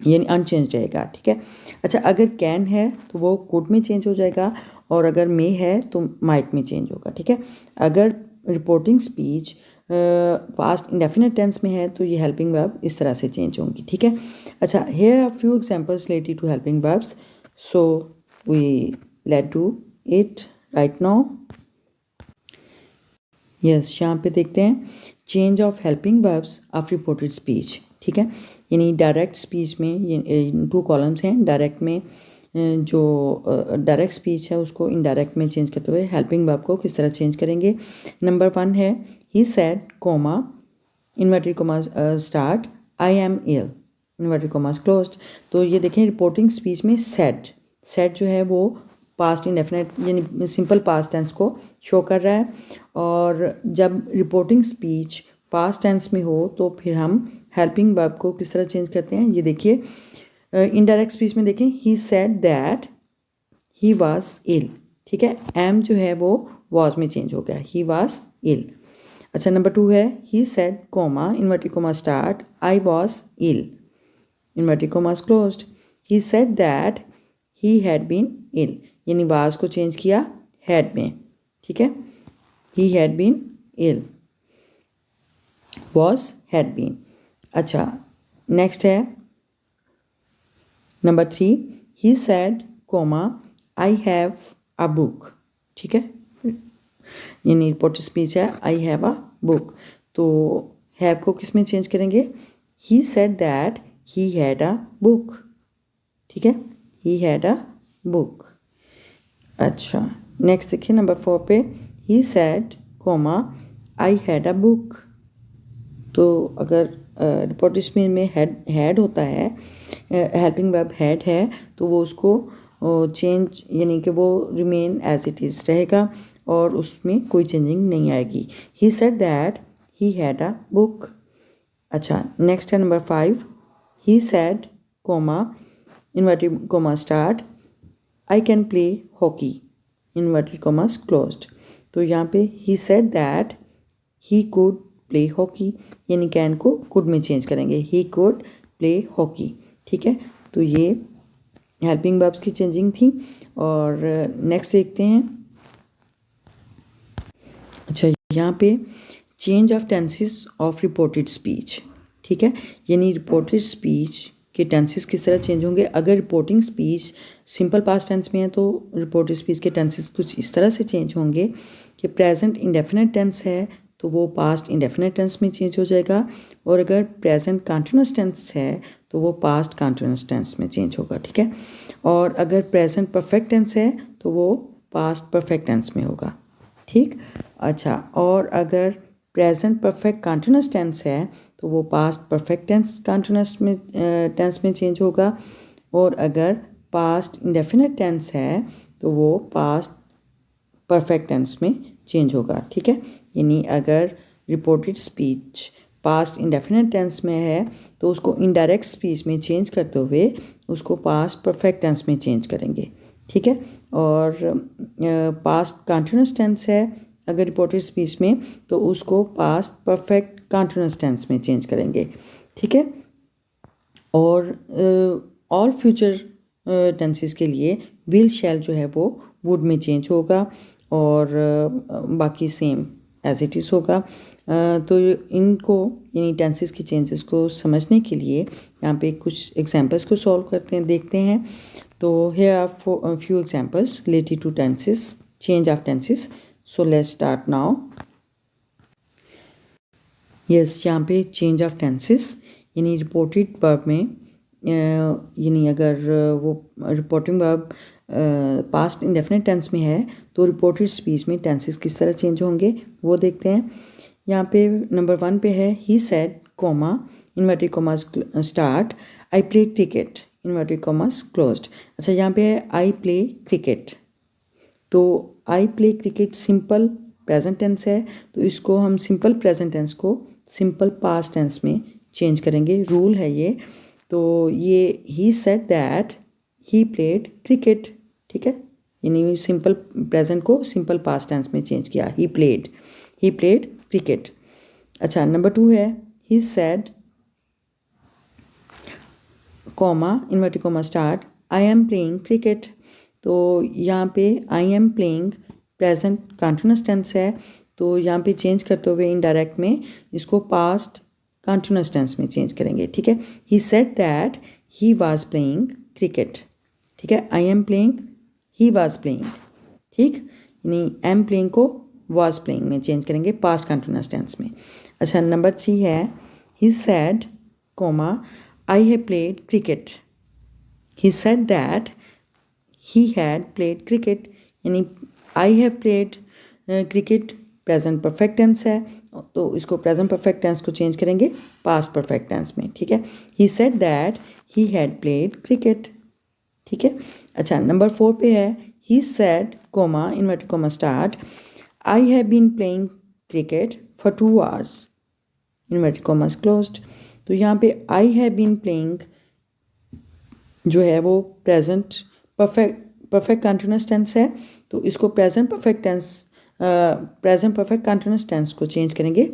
यानी अनचेंज रहेगा, ठीक है। अच्छा, अगर कैन है तो वो कुड में चेंज हो जाएगा, और अगर मे है तो माइट में चेंज होगा, ठीक है। अगर reporting speech past indefinite tense में है तो ये हेल्पिंग वर्ब इस तरह से चेंज होंगी, ठीक है। अच्छा, here are few examples related to helping verbs, so we let do it right now. Yes, यहाँ पे देखते हैं change of helping verbs of reported speech, ठीक है। यानी डायरेक्ट स्पीच में ये 2 कॉलम्स हैं। डायरेक्ट में जो डायरेक्ट स्पीच है उसको इनडायरेक्ट में चेंज करते हुए हेल्पिंग वर्ब को किस तरह चेंज करेंगे। नंबर 1 है he said comma inverted commas start I am ill inverted commas closed. तो ये देखें रिपोर्टिंग स्पीच में सेड जो है वो पास्ट इंडेफिनिट यानी सिंपल पास्ट टेंस को शो कर रहा है, और जब रिपोर्टिंग स्पीच पास्ट टेंस में हो तो फिर हम हेल्पिंग वर्ब को किस तरह चेंज करते हैं। ये देखिए इनडायरेक्ट स्पीच में देखें he said that he was ill, ठीक है। एम जो है वो वाज में चेंज हो गया, ही वाज इल। अच्छा, नंबर 2 है he said comma inverted comma start I was ill inverted commas closed. He said that he had been ill, यानी वाज को चेंज किया हैड में, ठीक है। He had been ill, was had been। अच्छा, next है number 3 he said comma I have a book, ठीक है। यानी रिपोर्टेड स्पीच है आई हैव अ बुक, तो हैव को किस में चेंज करेंगे। He said that he had a book, ठीक है, ही हैड अ बुक। अच्छा, नेक्स्ट देखिए नंबर 4 पे he said comma I had a book. तो अगर रिपोर्टेड स्पीच में हैड होता है, हेल्पिंग वर्ब हैड है, तो वो उसको चेंज यानी कि वो रिमेन एज इट इज़ रहेगा और उसमें कोई चेंजिंग नहीं आएगी। ही said that he had a book. अच्छा, नेक्स्ट है number 5 he said comma inverted comma start I can play hockey inverted commas closed. तो यहाँ पे ही said that he could play hockey, यानी कैन को कुड में चेंज करेंगे, ही कुड प्ले हॉकी, ठीक है। तो ये हेल्पिंग वर्ब्स की चेंजिंग थी। और नेक्स्ट देखते हैं। अच्छा, यहाँ पे change of tenses of reported speech, ठीक है। यानी रिपोर्टेड स्पीच के टेंसेस किस तरह चेंज होंगे। अगर reporting speech simple past tense में है तो रिपोर्टेड स्पीच के टेंसेस कुछ इस तरह से चेंज होंगे कि प्रेजेंट इंडेफिनिट टेंस है तो वो पास्ट इंडेफिनिट टेंस में चेंज हो जाएगा, और अगर प्रेजेंट कंटीन्यूअस टेंस है तो वो पास्ट कंटीन्यूअस टेंस में चेंज होगा, ठीक है। और अगर प्रेजेंट परफेक्ट टेंस है तो वो पास्ट परफेक्ट टेंस में होगा, ठीक। अच्छा, और अगर प्रेजेंट परफेक्ट कंटीन्यूअस टेंस है तो वो पास्ट परफेक्ट टेंस कंटीन्यूअस में टेंस में चेंज होगा, और अगर पास्ट इंडेफिनिट टेंस है तो वो पास्ट परफेक्ट टेंस में चेंज होगा, ठीक है। यानी अगर reported speech past indefinite tense में है तो उसको इनडायरेक्ट स्पीच में चेंज करते हुए उसको पास्ट परफेक्ट टेंस में चेंज करेंगे, ठीक है। और पास्ट कंटिन्यूअस टेंस है अगर रिपोर्टेड स्पीच में, तो उसको पास्ट परफेक्ट कंटिन्यूअस टेंस में चेंज करेंगे, ठीक है। और ऑल फ्यूचर टेंसेस के लिए विल शैल जो है वो वुड में चेंज होगा और बाकी सेम एज इट इज़ होगा। तो इनको यानी टेंसेस की चेंजेस को समझने के लिए यहाँ पे कुछ एग्जांपल्स को सॉल्व करते हैं, देखते हैं। तो here are few examples related to tenses, change of tenses. So let's start now. Yes, यहाँ पे चेंज ऑफ टेंसेस यानी रिपोर्टेड वर्ब में यानी अगर वो reporting verb past indefinite tense में है तो रिपोर्टेड स्पीच में टेंसेस किस तरह चेंज होंगे वो देखते हैं। यहाँ पे नंबर 1 पे है he said comma inverted commas start I play cricket inverted commas closed. अच्छा, यहाँ पे है आई प्ले क्रिकेट, तो I play cricket simple present tense है, तो इसको हम सिंपल प्रेजेंट टेंस को सिंपल पास्ट टेंस में चेंज करेंगे, रूल है ये। तो ये he said that he played cricket, ठीक है, यानी सिंपल प्रेजेंट को सिंपल पास्ट टेंस में चेंज किया, ही प्लेड क्रिकेट। अच्छा, नंबर 2 है he said comma inverted comma start I am playing cricket. तो यहाँ पे I am playing present continuous tense है, तो यहाँ पे चेंज करते हुए इनडायरेक्ट में इसको पास्ट कंटिन्यूअस टेंस में चेंज करेंगे, ठीक है। He said that he was playing cricket, ठीक है। I am playing, he was playing, ठीक, यानी एम प्लेइंग को वाज प्लेइंग में चेंज करेंगे पास्ट कंटिन्यूअस टेंस में। अच्छा, नंबर 3 है he said comma I have played cricket. He said that he had played cricket, यानी I have played cricket present perfect tense है, तो इसको प्रेजेंट परफेक्ट टेंस को चेंज करेंगे पास्ट परफेक्ट टेंस में, ठीक है। He said that he had played cricket, ठीक है। अच्छा, नंबर 4 पे है he said comma inverted comma start I have been playing cricket for 2 hours inverted commas closed. तो यहाँ पे आई हैव बीन प्लेइंग जो है वो प्रेजेंट परफेक्ट कंटिन्यूअस टेंस है, तो इसको प्रेजेंट परफेक्ट कंटिन्यूअस टेंस को चेंज करेंगे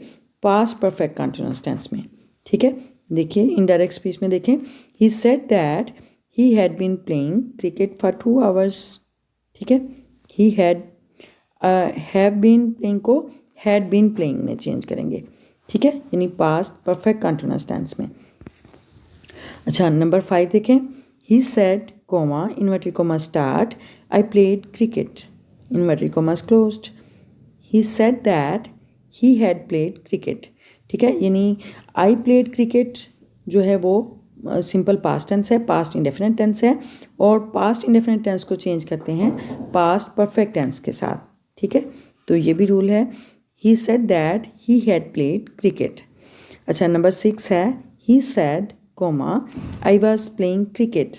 पास्ट परफेक्ट कंटिन्यूअस टेंस में, ठीक है। देखिए इनडायरेक्ट स्पीच में देखें, he said that he had been playing cricket for 2 hours, ठीक है। ही हैव बीन प्लेइंग को हैड बीन प्लेइंग में चेंज करेंगे, ठीक है, यानी पास्ट परफेक्ट कंटिन्यूअस टेंस में। अच्छा, नंबर 5 देखें, he said comma inverted comma start I played cricket inverted commas closed. He said that he had played cricket, ठीक है, यानी आई प्लेड क्रिकेट जो है वो सिंपल पास्ट टेंस है, पास्ट इंडेफिनिट टेंस है, और पास्ट इंडेफिनिट टेंस को चेंज करते हैं पास्ट परफेक्ट टेंस के साथ, ठीक है। तो ये भी रूल है, he said that he had played cricket. अच्छा, नंबर 6 है he said comma I was playing cricket.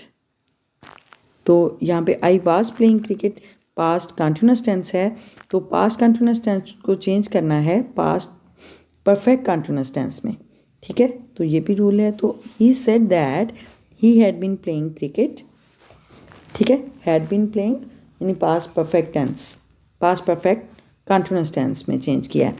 तो यहाँ पे I was playing cricket past continuous tense है, तो पास्ट कंटिन्यूअस टेंस को चेंज करना है पास्ट परफेक्ट कंटिन्यूअस टेंस में, ठीक है। तो ये भी रूल है। तो he said that he had been playing cricket, ठीक है, हैड बीन प्लेइंग यानी past perfect tense, past perfect continuous tense में चेंज किया है।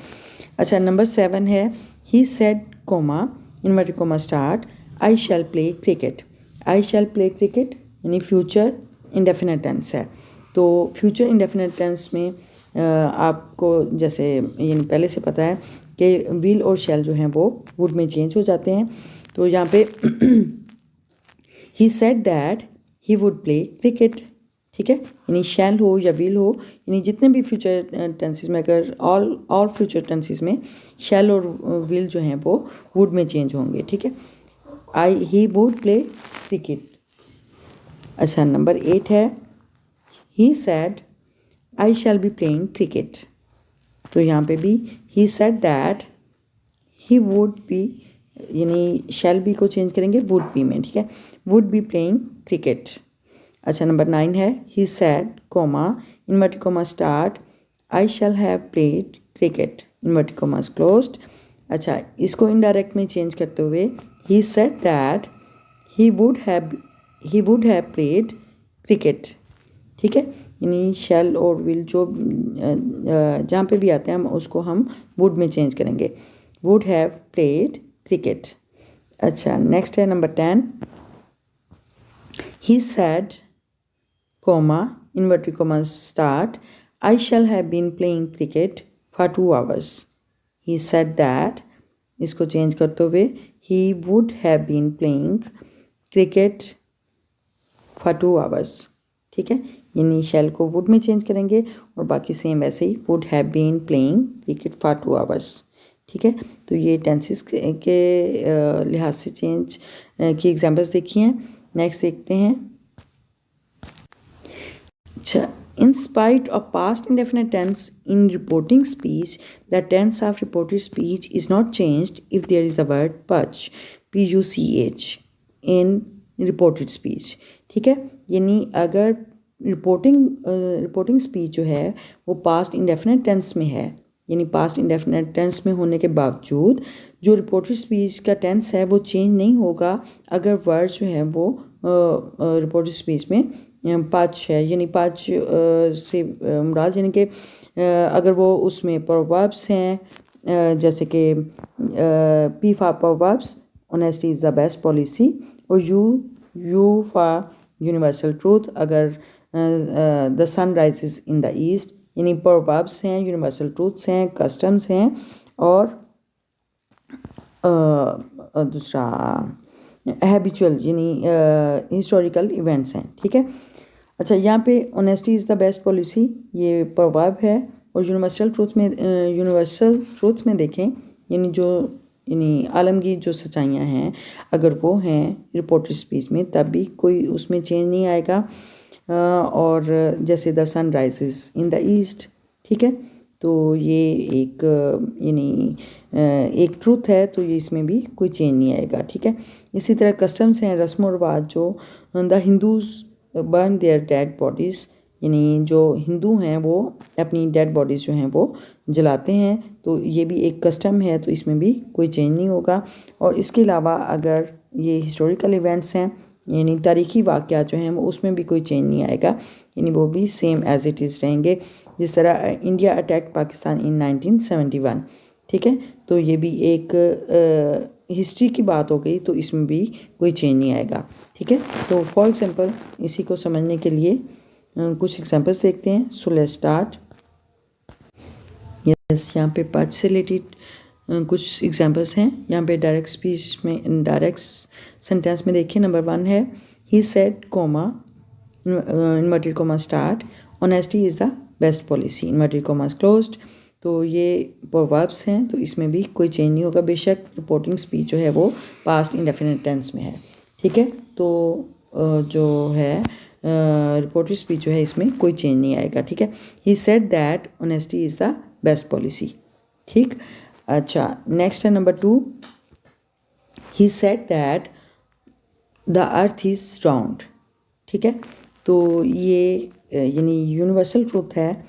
अच्छा, नंबर 7 है he said comma inverted comma start I shall play cricket. I shall play cricket यानी future indefinite tense है, तो फ्यूचर इंडेफिनिट टेंस में आपको जैसे यानी पहले से पता है कि विल और शैल जो हैं वो वुड में चेंज हो जाते हैं। तो यहाँ पे ही said that he would play cricket, ठीक है, यानी शैल हो या विल हो, यानी जितने भी फ्यूचर टेंसेस में अगर ऑल फ्यूचर टेंसेस में शैल और विल जो हैं वो वुड में चेंज होंगे, ठीक है। He would play cricket. अच्छा, नंबर 8 है he said I shall be playing cricket. तो यहाँ पे भी he said that he would be यानी शैल बी को चेंज करेंगे वुड बी में, ठीक है, वुड बी प्लेइंग क्रिकेट। अच्छा, नंबर 9 है he said comma inverted comma start I shall have played cricket inverted commas closed. अच्छा, इसको इनडायरेक्ट में चेंज करते हुए ही said that he would have played cricket ठीक है, यानी शैल और विल जो जहाँ पे भी आते हैं हम उसको हम वुड में चेंज करेंगे। Would have played cricket. अच्छा, नेक्स्ट है number 10। He sad comma inverted comma start, I shall have been playing cricket for 2 hours. He said that, इसको चेंज करते हुए he would have been playing cricket for 2 hours। ठीक है, यानी shall को would में चेंज करेंगे और बाकी सेम वैसे ही would have been playing cricket for 2 hours। ठीक है, तो ये टेंसेस के लिहाज से चेंज की एग्जाम्पल्स देखी हैं। नेक्स्ट देखते हैं। In spite of past indefinite tense in reporting speech, the tense of reported speech is not changed if there is the word puch, P-U-C-H, in reported speech। ठीक है, यानी अगर रिपोर्टिंग स्पीच जो है वो पास्ट इंडेफिनेट टेंस में है, यानी पास्ट इंडेफिनेट टेंस में होने के बावजूद जो रिपोर्टेड स्पीच का टेंस है वो चेंज नहीं होगा अगर वर्ड जो है वो रिपोर्टेड स्पीच में पाँच है, यानी पाँच से मुराद यानी कि अगर वो उसमें प्रोवर्ब्स हैं जैसे कि P for proverbs, honesty is the best policy, और यू फॉर यूनिवर्सल ट्रूथ अगर the sun rises in the east, यानी प्रोवर्ब्स हैं, यूनिवर्सल ट्रूथ्स हैं, कस्टम्स हैं और दूसरा हैबिचुअल यानी हिस्टोरिकल इवेंट्स हैं। ठीक है, अच्छा, यहाँ पे honesty is the best policy ये प्रोवर्ब है, और यूनिवर्सल ट्रूथ में देखें यानी आलमगीर जो सच्चाइयाँ हैं अगर वो हैं रिपोर्टेड स्पीच में तब भी कोई उसमें चेंज नहीं आएगा। और जैसे the sun rises in the east, ठीक है, तो ये एक यानी एक ट्रूथ है, तो ये इसमें भी कोई चेंज नहीं आएगा। ठीक है, इसी तरह कस्टम्स हैं, रस्म और रिवाज जो the Hindus burn their dead bodies, यानी जो हिंदू हैं वो अपनी डेड बॉडीज़ जो हैं वो जलाते हैं, तो ये भी एक कस्टम है, तो इसमें भी कोई चेंज नहीं होगा। और इसके अलावा अगर ये हिस्टोरिकल इवेंट्स हैं यानी तारीख़ी वाक़यात जो हैं वो उसमें भी कोई चेंज नहीं आएगा, यानी वो भी सेम एज़ इट इज़ रहेंगे। जिस तरह इंडिया अटैक पाकिस्तान इन 1971, ठीक है, तो ये भी एक हिस्ट्री की बात हो गई, तो इसमें भी कोई चेंज नहीं आएगा। ठीक है, तो फॉर एग्जांपल इसी को समझने के लिए कुछ एग्जांपल्स देखते हैं। So let's start. यस, यहाँ पे पाँच से रिलेटेड कुछ एग्जांपल्स हैं। यहाँ पे डायरेक्ट स्पीच में डायरेक्ट सेंटेंस में देखिए, नंबर 1 है he said comma inverted comma start, honesty is the best policy, inverted commas closed. तो ये प्रोवर्ब्स हैं, तो इसमें भी कोई चेंज नहीं होगा, बेशक रिपोर्टिंग स्पीच जो है वो पास्ट इंडेफिनिट टेंस में है। ठीक है, तो जो है रिपोर्टेड स्पीच जो है इसमें कोई चेंज नहीं आएगा। ठीक है, he said that honesty is the best policy. ठीक, अच्छा, नेक्स्ट है number 2, he said that the earth is round. ठीक है, तो ये यानी यूनिवर्सल ट्रूथ है,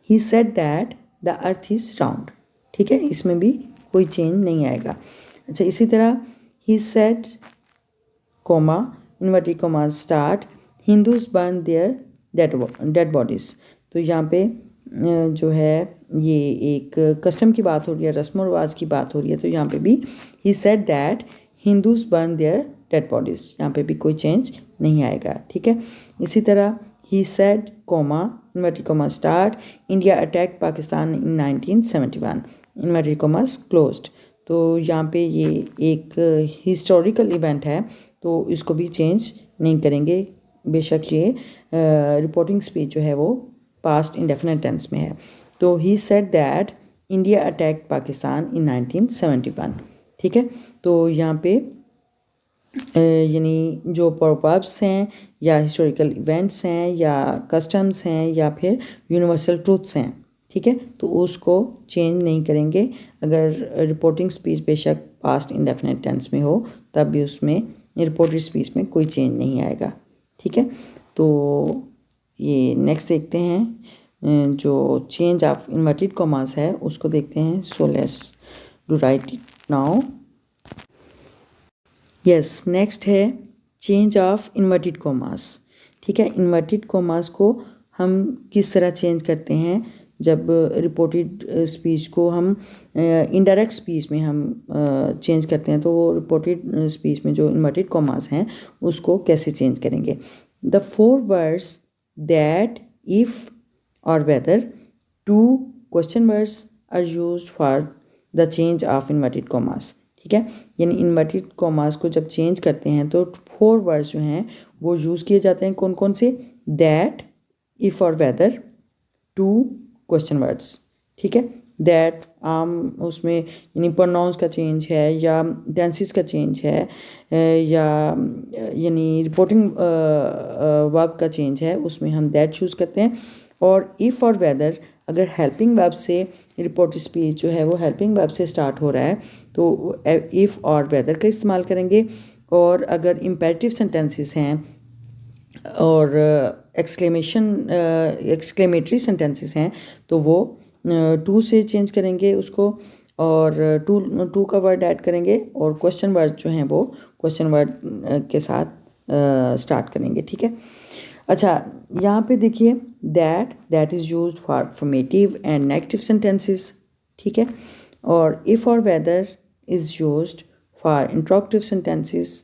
he said that the earth is round. ठीक है, इसमें भी कोई चेंज नहीं आएगा। अच्छा, इसी तरह he said comma inverted comma start, Hindus burn their dead bodies. तो यहाँ पे जो है ये एक कस्टम की बात हो रही है, रस्म और रिवाज की बात हो रही है, तो यहाँ पे भी he said that Hindus burn their dead bodies, यहाँ पे भी कोई चेंज नहीं आएगा। ठीक है, इसी तरह he said comma inverted comma start, India attack Pakistan in 1971, inverted commas closed. तो यहाँ पे ये एक हिस्टोरिकल इवेंट है, तो इसको भी चेंज नहीं करेंगे, बेशक ये रिपोर्टिंग स्पीच जो है वो पास्ट इंडेफिनिट टेंस में है। तो he said that India attack Pakistan in 1971। ठीक है, तो यहाँ पे यानी जो प्रोवर्ब्स हैं या हिस्टोरिकल इवेंट्स हैं या कस्टम्स हैं या फिर यूनिवर्सल ट्रूथ्स हैं, ठीक है, तो उसको चेंज नहीं करेंगे। अगर रिपोर्टिंग स्पीच बेशक पास्ट इंडेफिनिट टेंस में हो तब भी उसमें रिपोर्टेड स्पीच में कोई चेंज नहीं आएगा। ठीक है, तो ये नेक्स्ट देखते हैं जो चेंज ऑफ इन्वर्टेड कॉमास है उसको देखते हैं। So let's do right it now. Yes, next है चेंज ऑफ इन्वर्टेड कॉमास। ठीक है। इन्वर्टेड कॉमास को हम किस तरह चेंज करते हैं, जब रिपोर्टेड स्पीच को हम इनडायरेक्ट स्पीच में हम चेंज करते हैं, तो वो रिपोर्टेड स्पीच में जो इन्वर्टेड कॉमास हैं उसको कैसे चेंज करेंगे। द 4 वर्ड्स दैट, इफ़ और whether, 2 question words are used for the change of inverted commas. ठीक है, यानी इन्वर्टेड कॉमास को जब चेंज करते हैं तो 4 वर्ड्स जो हैं वो यूज़ किए जाते हैं। कौन कौन से? दैट, इफ़ और वेदर, 2 क्वेश्चन वर्ड्स। ठीक है, दैट आम उसमें यानी प्रोनाउंस का चेंज है या टेंसेस का चेंज है या यानी रिपोर्टिंग वर्ब का चेंज है, उसमें हम दैट चूज़ करते हैं। और इफ़ और वेदर, अगर हेल्पिंग वर्ब से रिपोर्टेड स्पीच जो है वो हेल्पिंग वर्ब से स्टार्ट हो रहा है तो इफ़ और वेदर का इस्तेमाल करेंगे। और अगर इम्पेरेटिव सेंटेंसेस हैं और एक्सक्लेमेटरी सेंटेंसेस हैं तो वो टू से चेंज करेंगे उसको, और टू का वर्ड ऐड करेंगे, और क्वेश्चन वर्ड जो हैं वो क्वेश्चन वर्ड के साथ स्टार्ट करेंगे। ठीक है, अच्छा यहाँ पे देखिए, that is used for affirmative and negative sentences. ठीक है, और इफ़ और whether is used for interrogative sentences.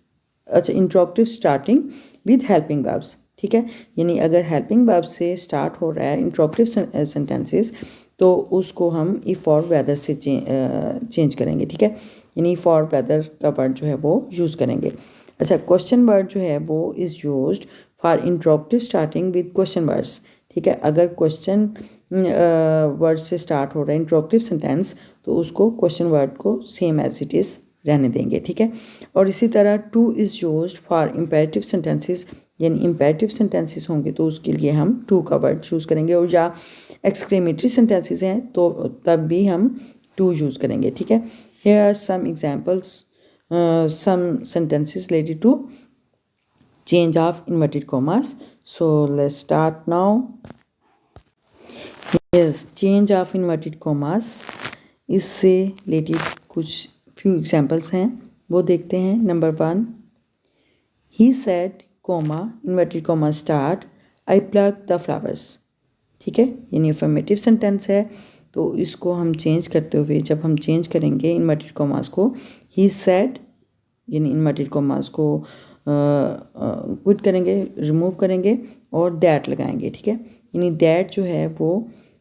अच्छा, interrogative starting with helping verbs. ठीक है, यानी अगर हेल्पिंग वर्ब से स्टार्ट हो रहा है इंट्रोगेटिव सेंटेंसेस तो उसको हम इफ़ और वेदर से चेंज करेंगे। ठीक है, यानी इफ़ और वेदर का वर्ड जो है वो यूज़ करेंगे। अच्छा, क्वेश्चन वर्ड जो है वो is used for interrogative starting with question words. ठीक है, अगर क्वेश्चन वर्ड से स्टार्ट हो रहा है इंट्रोगेटिव सेंटेंस तो उसको क्वेश्चन वर्ड को सेम एज इट इज़ रहने देंगे। ठीक है, और इसी तरह two is used for imperative sentences, यानी इम्पेरेटिव सेंटेंसेस होंगे तो उसके लिए हम टू का वर्ड चूज़ करेंगे, और या एक्सक्लेमेटरी सेंटेंसेस हैं तो तब भी हम टू यूज़ करेंगे। ठीक है, here are some examples, some sentences related to change of inverted commas. So let's start now. Yes, change of inverted commas, इससे रिलेटेड कुछ few examples हैं वो देखते हैं। Number 1, he said comma inverted comma start I plucked the flowers। ठीक है, यानी affirmative sentence है तो इसको हम चेंज करते हुए जब हम चेंज करेंगे इन्वर्टेड कॉमास को, he said यानी इन्वर्टेड कॉमास को क्विट करेंगे, रिमूव करेंगे और दैट लगाएंगे। ठीक है, यानी दैट जो है वो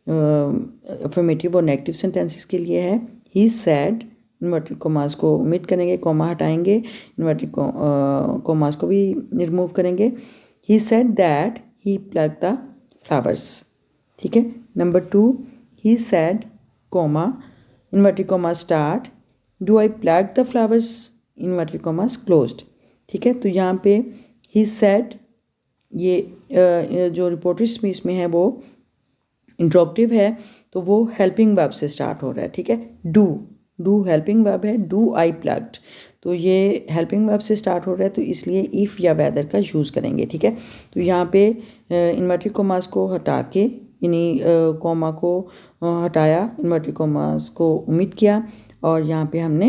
अफर्मेटिव और नेगेटिव सेंटेंसेस के लिए है। ही सैड, इन्वर्टेड कॉमास को ओमिट करेंगे, कॉमा हटाएंगे, इन्वर्टेड कॉमास को भी रिमूव करेंगे। He said that he plucked the flowers. ठीक है, number 2, he said comma inverted comma start do I pluck the flowers inverted commas closed. ठीक है, तो यहाँ पे ही सेड ये जो रिपोर्टेड स्पीच में है वो इंट्रोगेटिव है तो वो हेल्पिंग वर्ब से स्टार्ट हो रहा है। ठीक है, डू हेल्पिंग वर्ब है, डू आई प्लक्ड, तो ये हेल्पिंग वर्ब से स्टार्ट हो रहा है तो इसलिए इफ़ या वेदर का यूज़ करेंगे। ठीक है, तो यहाँ पे इन्वर्टेड कॉमास को हटा के यानी कॉमा को हटाया, इन्वर्टेड कॉमास को ओमिट किया और यहाँ पे हमने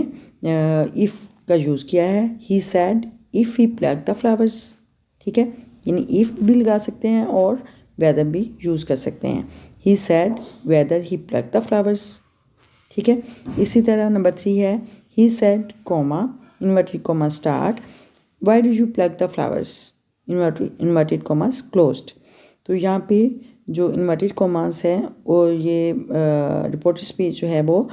इफ़ का यूज़ किया है। He said if he plucked the flowers. ठीक है, यानी इफ़ भी लगा सकते हैं और वेदर भी यूज़ कर सकते हैं। He said whether he plucked the flowers. ठीक है, इसी तरह नंबर 3 है, he said comma inverted comma start why do you pluck the flowers inverted commas closed. तो यहाँ पे जो इन्वर्टेड कॉमास है और ये रिपोर्टेड स्पीच जो है वो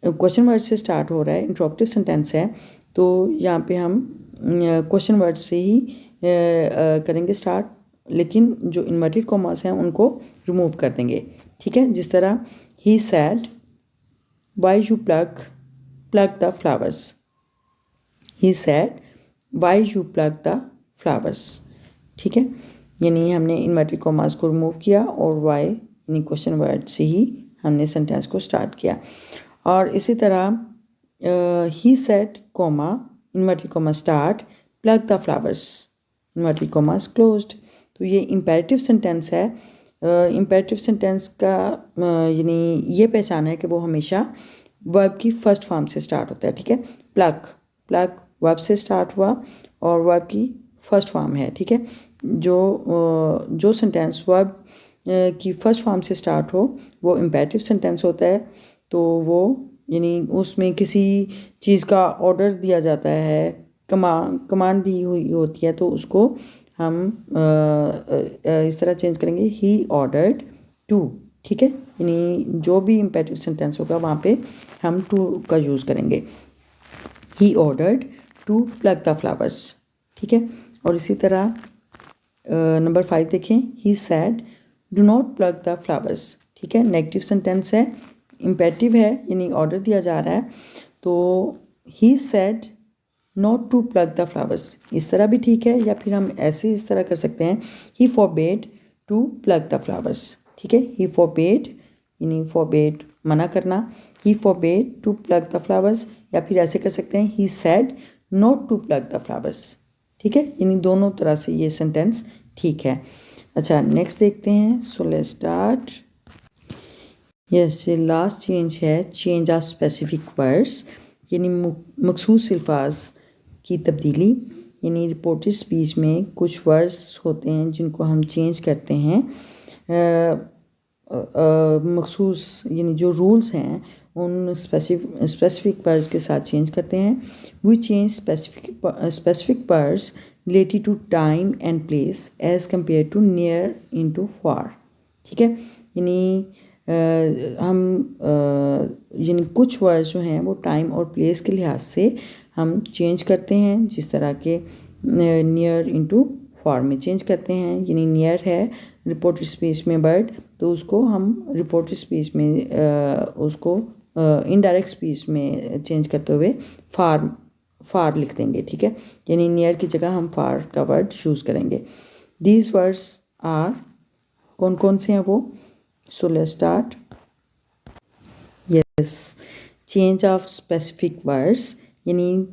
क्वेश्चन वर्ड से स्टार्ट हो रहा है, इंट्रोगेटिव सेंटेंस है तो यहाँ पे हम क्वेश्चन वर्ड से ही करेंगे स्टार्ट, लेकिन जो इन्वर्टेड कॉमास हैं उनको रिमूव कर देंगे। ठीक है, जिस तरह he said why you pluck the flowers, he said why you pluck the flowers. ठीक है, यानी हमने इन्वर्टेड कॉमास को रिमूव किया और वाई यानी क्वेश्चन वर्ड से ही हमने सेंटेंस को स्टार्ट किया। और इसी तरह he said comma inverted comma start plug the flowers inverted commas closed. तो ये इम्पेरेटिव सेंटेंस है। इम्पेरेटिव सेंटेंस का यानी ये पहचान है कि वो हमेशा वर्ब की फर्स्ट फॉर्म से स्टार्ट होता है। ठीक है, प्लक वर्ब से स्टार्ट हुआ और वर्ब की फर्स्ट फॉर्म है। ठीक है, जो सेंटेंस वर्ब की फर्स्ट फॉर्म से स्टार्ट हो वो इम्पेरेटिव सेंटेंस होता है। तो वो यानी उसमें किसी चीज़ का ऑर्डर दिया जाता है, कमांड दी हुई होती है, तो उसको हम इस तरह चेंज करेंगे, ही ऑर्डर्ड टू। ठीक है, यानी जो भी इम्पेरेटिव सेंटेंस होगा वहाँ पे हम टू का यूज़ करेंगे। He ordered to pluck the flowers. ठीक है, और इसी तरह नंबर 5 देखें, he said do not pluck the flowers. ठीक है, नेगेटिव सेंटेंस है, इम्पेरेटिव है, यानी ऑर्डर दिया जा रहा है। तो he said not to pluck the flowers, इस तरह भी ठीक है, या फिर हम ऐसे इस तरह कर सकते हैं, he forbade to pluck the flowers. ठीक है, ही फॉरबेड यानी फॉरबेड मना करना, he forbade to pluck the flowers, या फिर ऐसे कर सकते हैं, he said not to pluck the flowers. ठीक है, यानी दोनों तरह से ये सेंटेंस ठीक है। अच्छा, नेक्स्ट देखते हैं। So let's start. Yes, last change है चेंज ऑफ स्पेसिफिक वर्ड्स, यानी मखसूस अल्फाज की तब्दीली। यानी रिपोर्टेड स्पीच में कुछ वर्ड्स होते हैं जिनको हम चेंज करते हैं, मखसूस यानी जो रूल्स हैं उन स्पेसिफिक वर्ड्स के साथ चेंज करते हैं। We change specific words related to time and place as compare to near into far. ठीक है, यानी हम यानी कुछ वर्ड्स जो हैं वो टाइम और प्लेस के लिहाज से हम चेंज करते हैं, जिस तरह के नियर इनटू फार में चेंज करते हैं। यानी नियर है रिपोर्टेड स्पीच में वर्ड, तो उसको हम रिपोर्टेड स्पीच में उसको इनडायरेक्ट स्पीच में चेंज करते हुए फार लिख देंगे। ठीक है, यानी नियर की जगह हम फार का वर्ड चूज़ करेंगे। दीज वर्ड्स आर, कौन कौन से हैं वो? सो let's start. Yes, change of specific words, यानी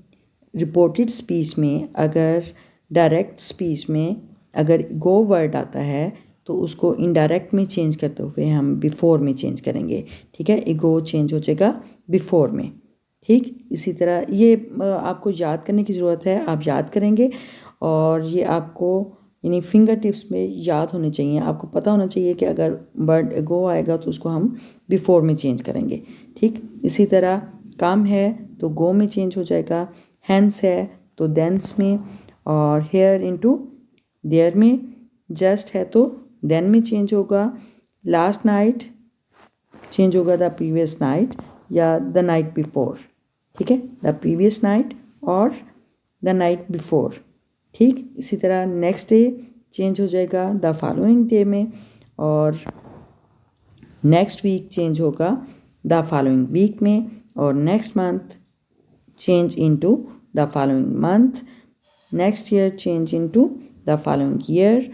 रिपोर्टेड स्पीच में अगर डायरेक्ट स्पीच में अगर गो वर्ड आता है तो उसको इनडायरेक्ट में चेंज करते हुए हम बिफोर में चेंज करेंगे। ठीक है, गो चेंज हो जाएगा बिफोर में। ठीक, इसी तरह ये आपको याद करने की ज़रूरत है, आप याद करेंगे और ये आपको यानी फिंगर टिप्स में याद होने चाहिए। आपको पता होना चाहिए कि अगर वर्ड गो आएगा तो उसको हम बिफोर में चेंज करेंगे। ठीक, इसी तरह कम है तो गो में चेंज हो जाएगा, हैंड्स है तो देंस में, और हेयर इनटू देयर में, जस्ट है तो देन में चेंज होगा, लास्ट नाइट चेंज होगा द प्रीवियस नाइट या द नाइट बिफोर। ठीक है, द प्रीवियस नाइट और द नाइट बिफोर। ठीक, इसी तरह नेक्स्ट डे चेंज हो जाएगा द फॉलोइंग डे में, और नेक्स्ट वीक चेंज होगा द फॉलोइंग वीक में, और next month change into the following month, next year change into the following year,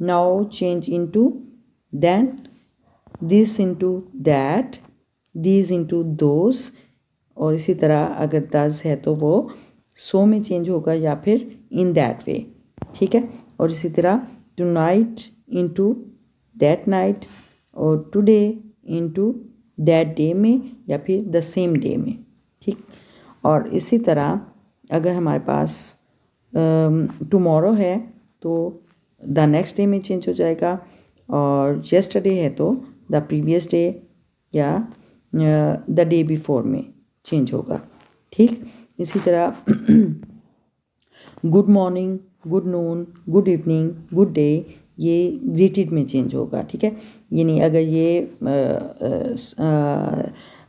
now change into then, this into that, these into those, और इसी तरह अगर दस है तो वो सो में चेंज होगा या फिर इन दैट वे। ठीक है, और इसी तरह tonight into that night, और टुडे इनटू दैट डे में या फिर द सेम डे में। ठीक, और इसी तरह अगर हमारे पास टुमारो है तो द नेक्स्ट डे में चेंज हो जाएगा, और येस्टरडे है तो द प्रीवियस डे या द डे बिफोर में चेंज होगा। ठीक, इसी तरह good morning, good noon, good evening, good day, ये ग्रीटेड में चेंज होगा। ठीक है, यानी अगर ये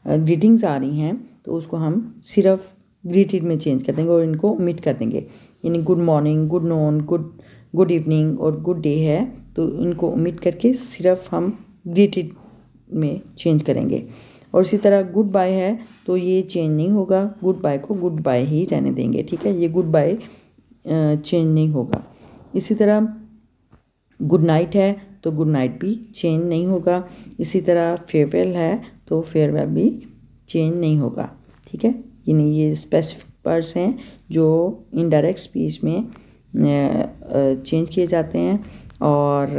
ग्रीटिंग्स आ रही हैं तो उसको हम सिर्फ ग्रीटेड में चेंज कर देंगे और इनको ओमिट कर देंगे। यानी good morning, good noon, good evening और गुड डे है तो इनको ओमिट करके सिर्फ हम ग्रीटेड में चेंज करेंगे। और इसी तरह गुड बाय है तो ये चेंज नहीं होगा, गुड बाय को गुड बाय ही रहने देंगे। ठीक है, ये गुड बाय चेंज नहीं होगा। इसी तरह गुड नाइट है तो गुड नाइट भी चेंज नहीं होगा। इसी तरह फेयरवेल है तो फेयरवेल भी चेंज नहीं होगा। ठीक है, यानी ये स्पेसिफिक वर्ड्स हैं जो इनडायरेक्ट स्पीच में चेंज किए जाते हैं। और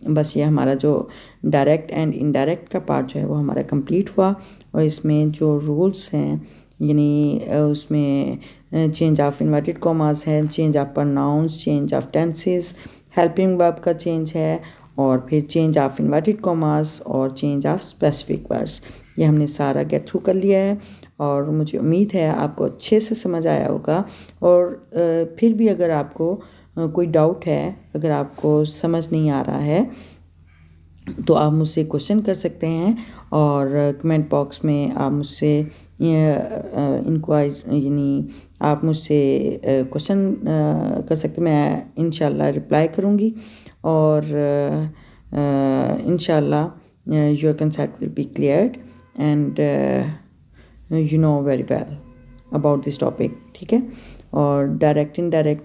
बस ये हमारा जो डायरेक्ट एंड इनडायरेक्ट का पार्ट जो है वो हमारा कंप्लीट हुआ, और इसमें जो रूल्स हैं यानी उसमें चेंज ऑफ इन्वर्टेड कॉमास है, change of pronounce, change of tenses, helping verb का चेंज है, और फिर चेंज ऑफ इन्वर्टेड कॉमास और चेंज ऑफ स्पेसिफिक वर्ड्स। ये हमने सारा गेट थ्रू कर लिया है और मुझे उम्मीद है आपको अच्छे से समझ आया होगा। और फिर भी अगर आपको कोई डाउट है, अगर आपको समझ नहीं आ रहा है, तो आप मुझसे क्वेश्चन कर सकते हैं और कमेंट बॉक्स में आप मुझसे इंक्वायरी यानी आप मुझसे क्वेश्चन कर सकते हैं। मैं इंशाल्लाह रिप्लाई करूँगी और इंशाल्लाह your concept will be cleared and you know very well about this topic. ठीक है, और डायरेक्ट इनडायरेक्ट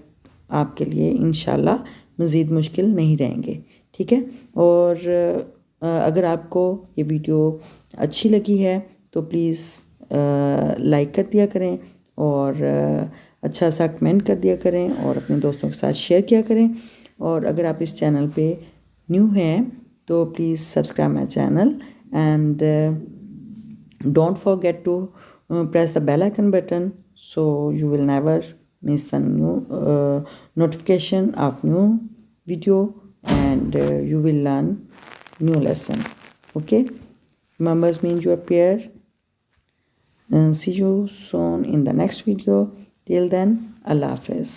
आपके लिए इंशाल्लाह मज़ीद मुश्किल नहीं रहेंगे। ठीक है, और अगर आपको ये वीडियो अच्छी लगी है तो प्लीज़ लाइक कर दिया करें और अच्छा सा कमेंट कर दिया करें और अपने दोस्तों के साथ शेयर किया करें। और अगर आप इस चैनल पे न्यू हैं तो please subscribe my channel and don't forget to press the bell icon button so you will never miss the new notification of new video and you will learn new lesson. Okay, members means your pair. See you soon in the next video. Till then, Allah Hafiz.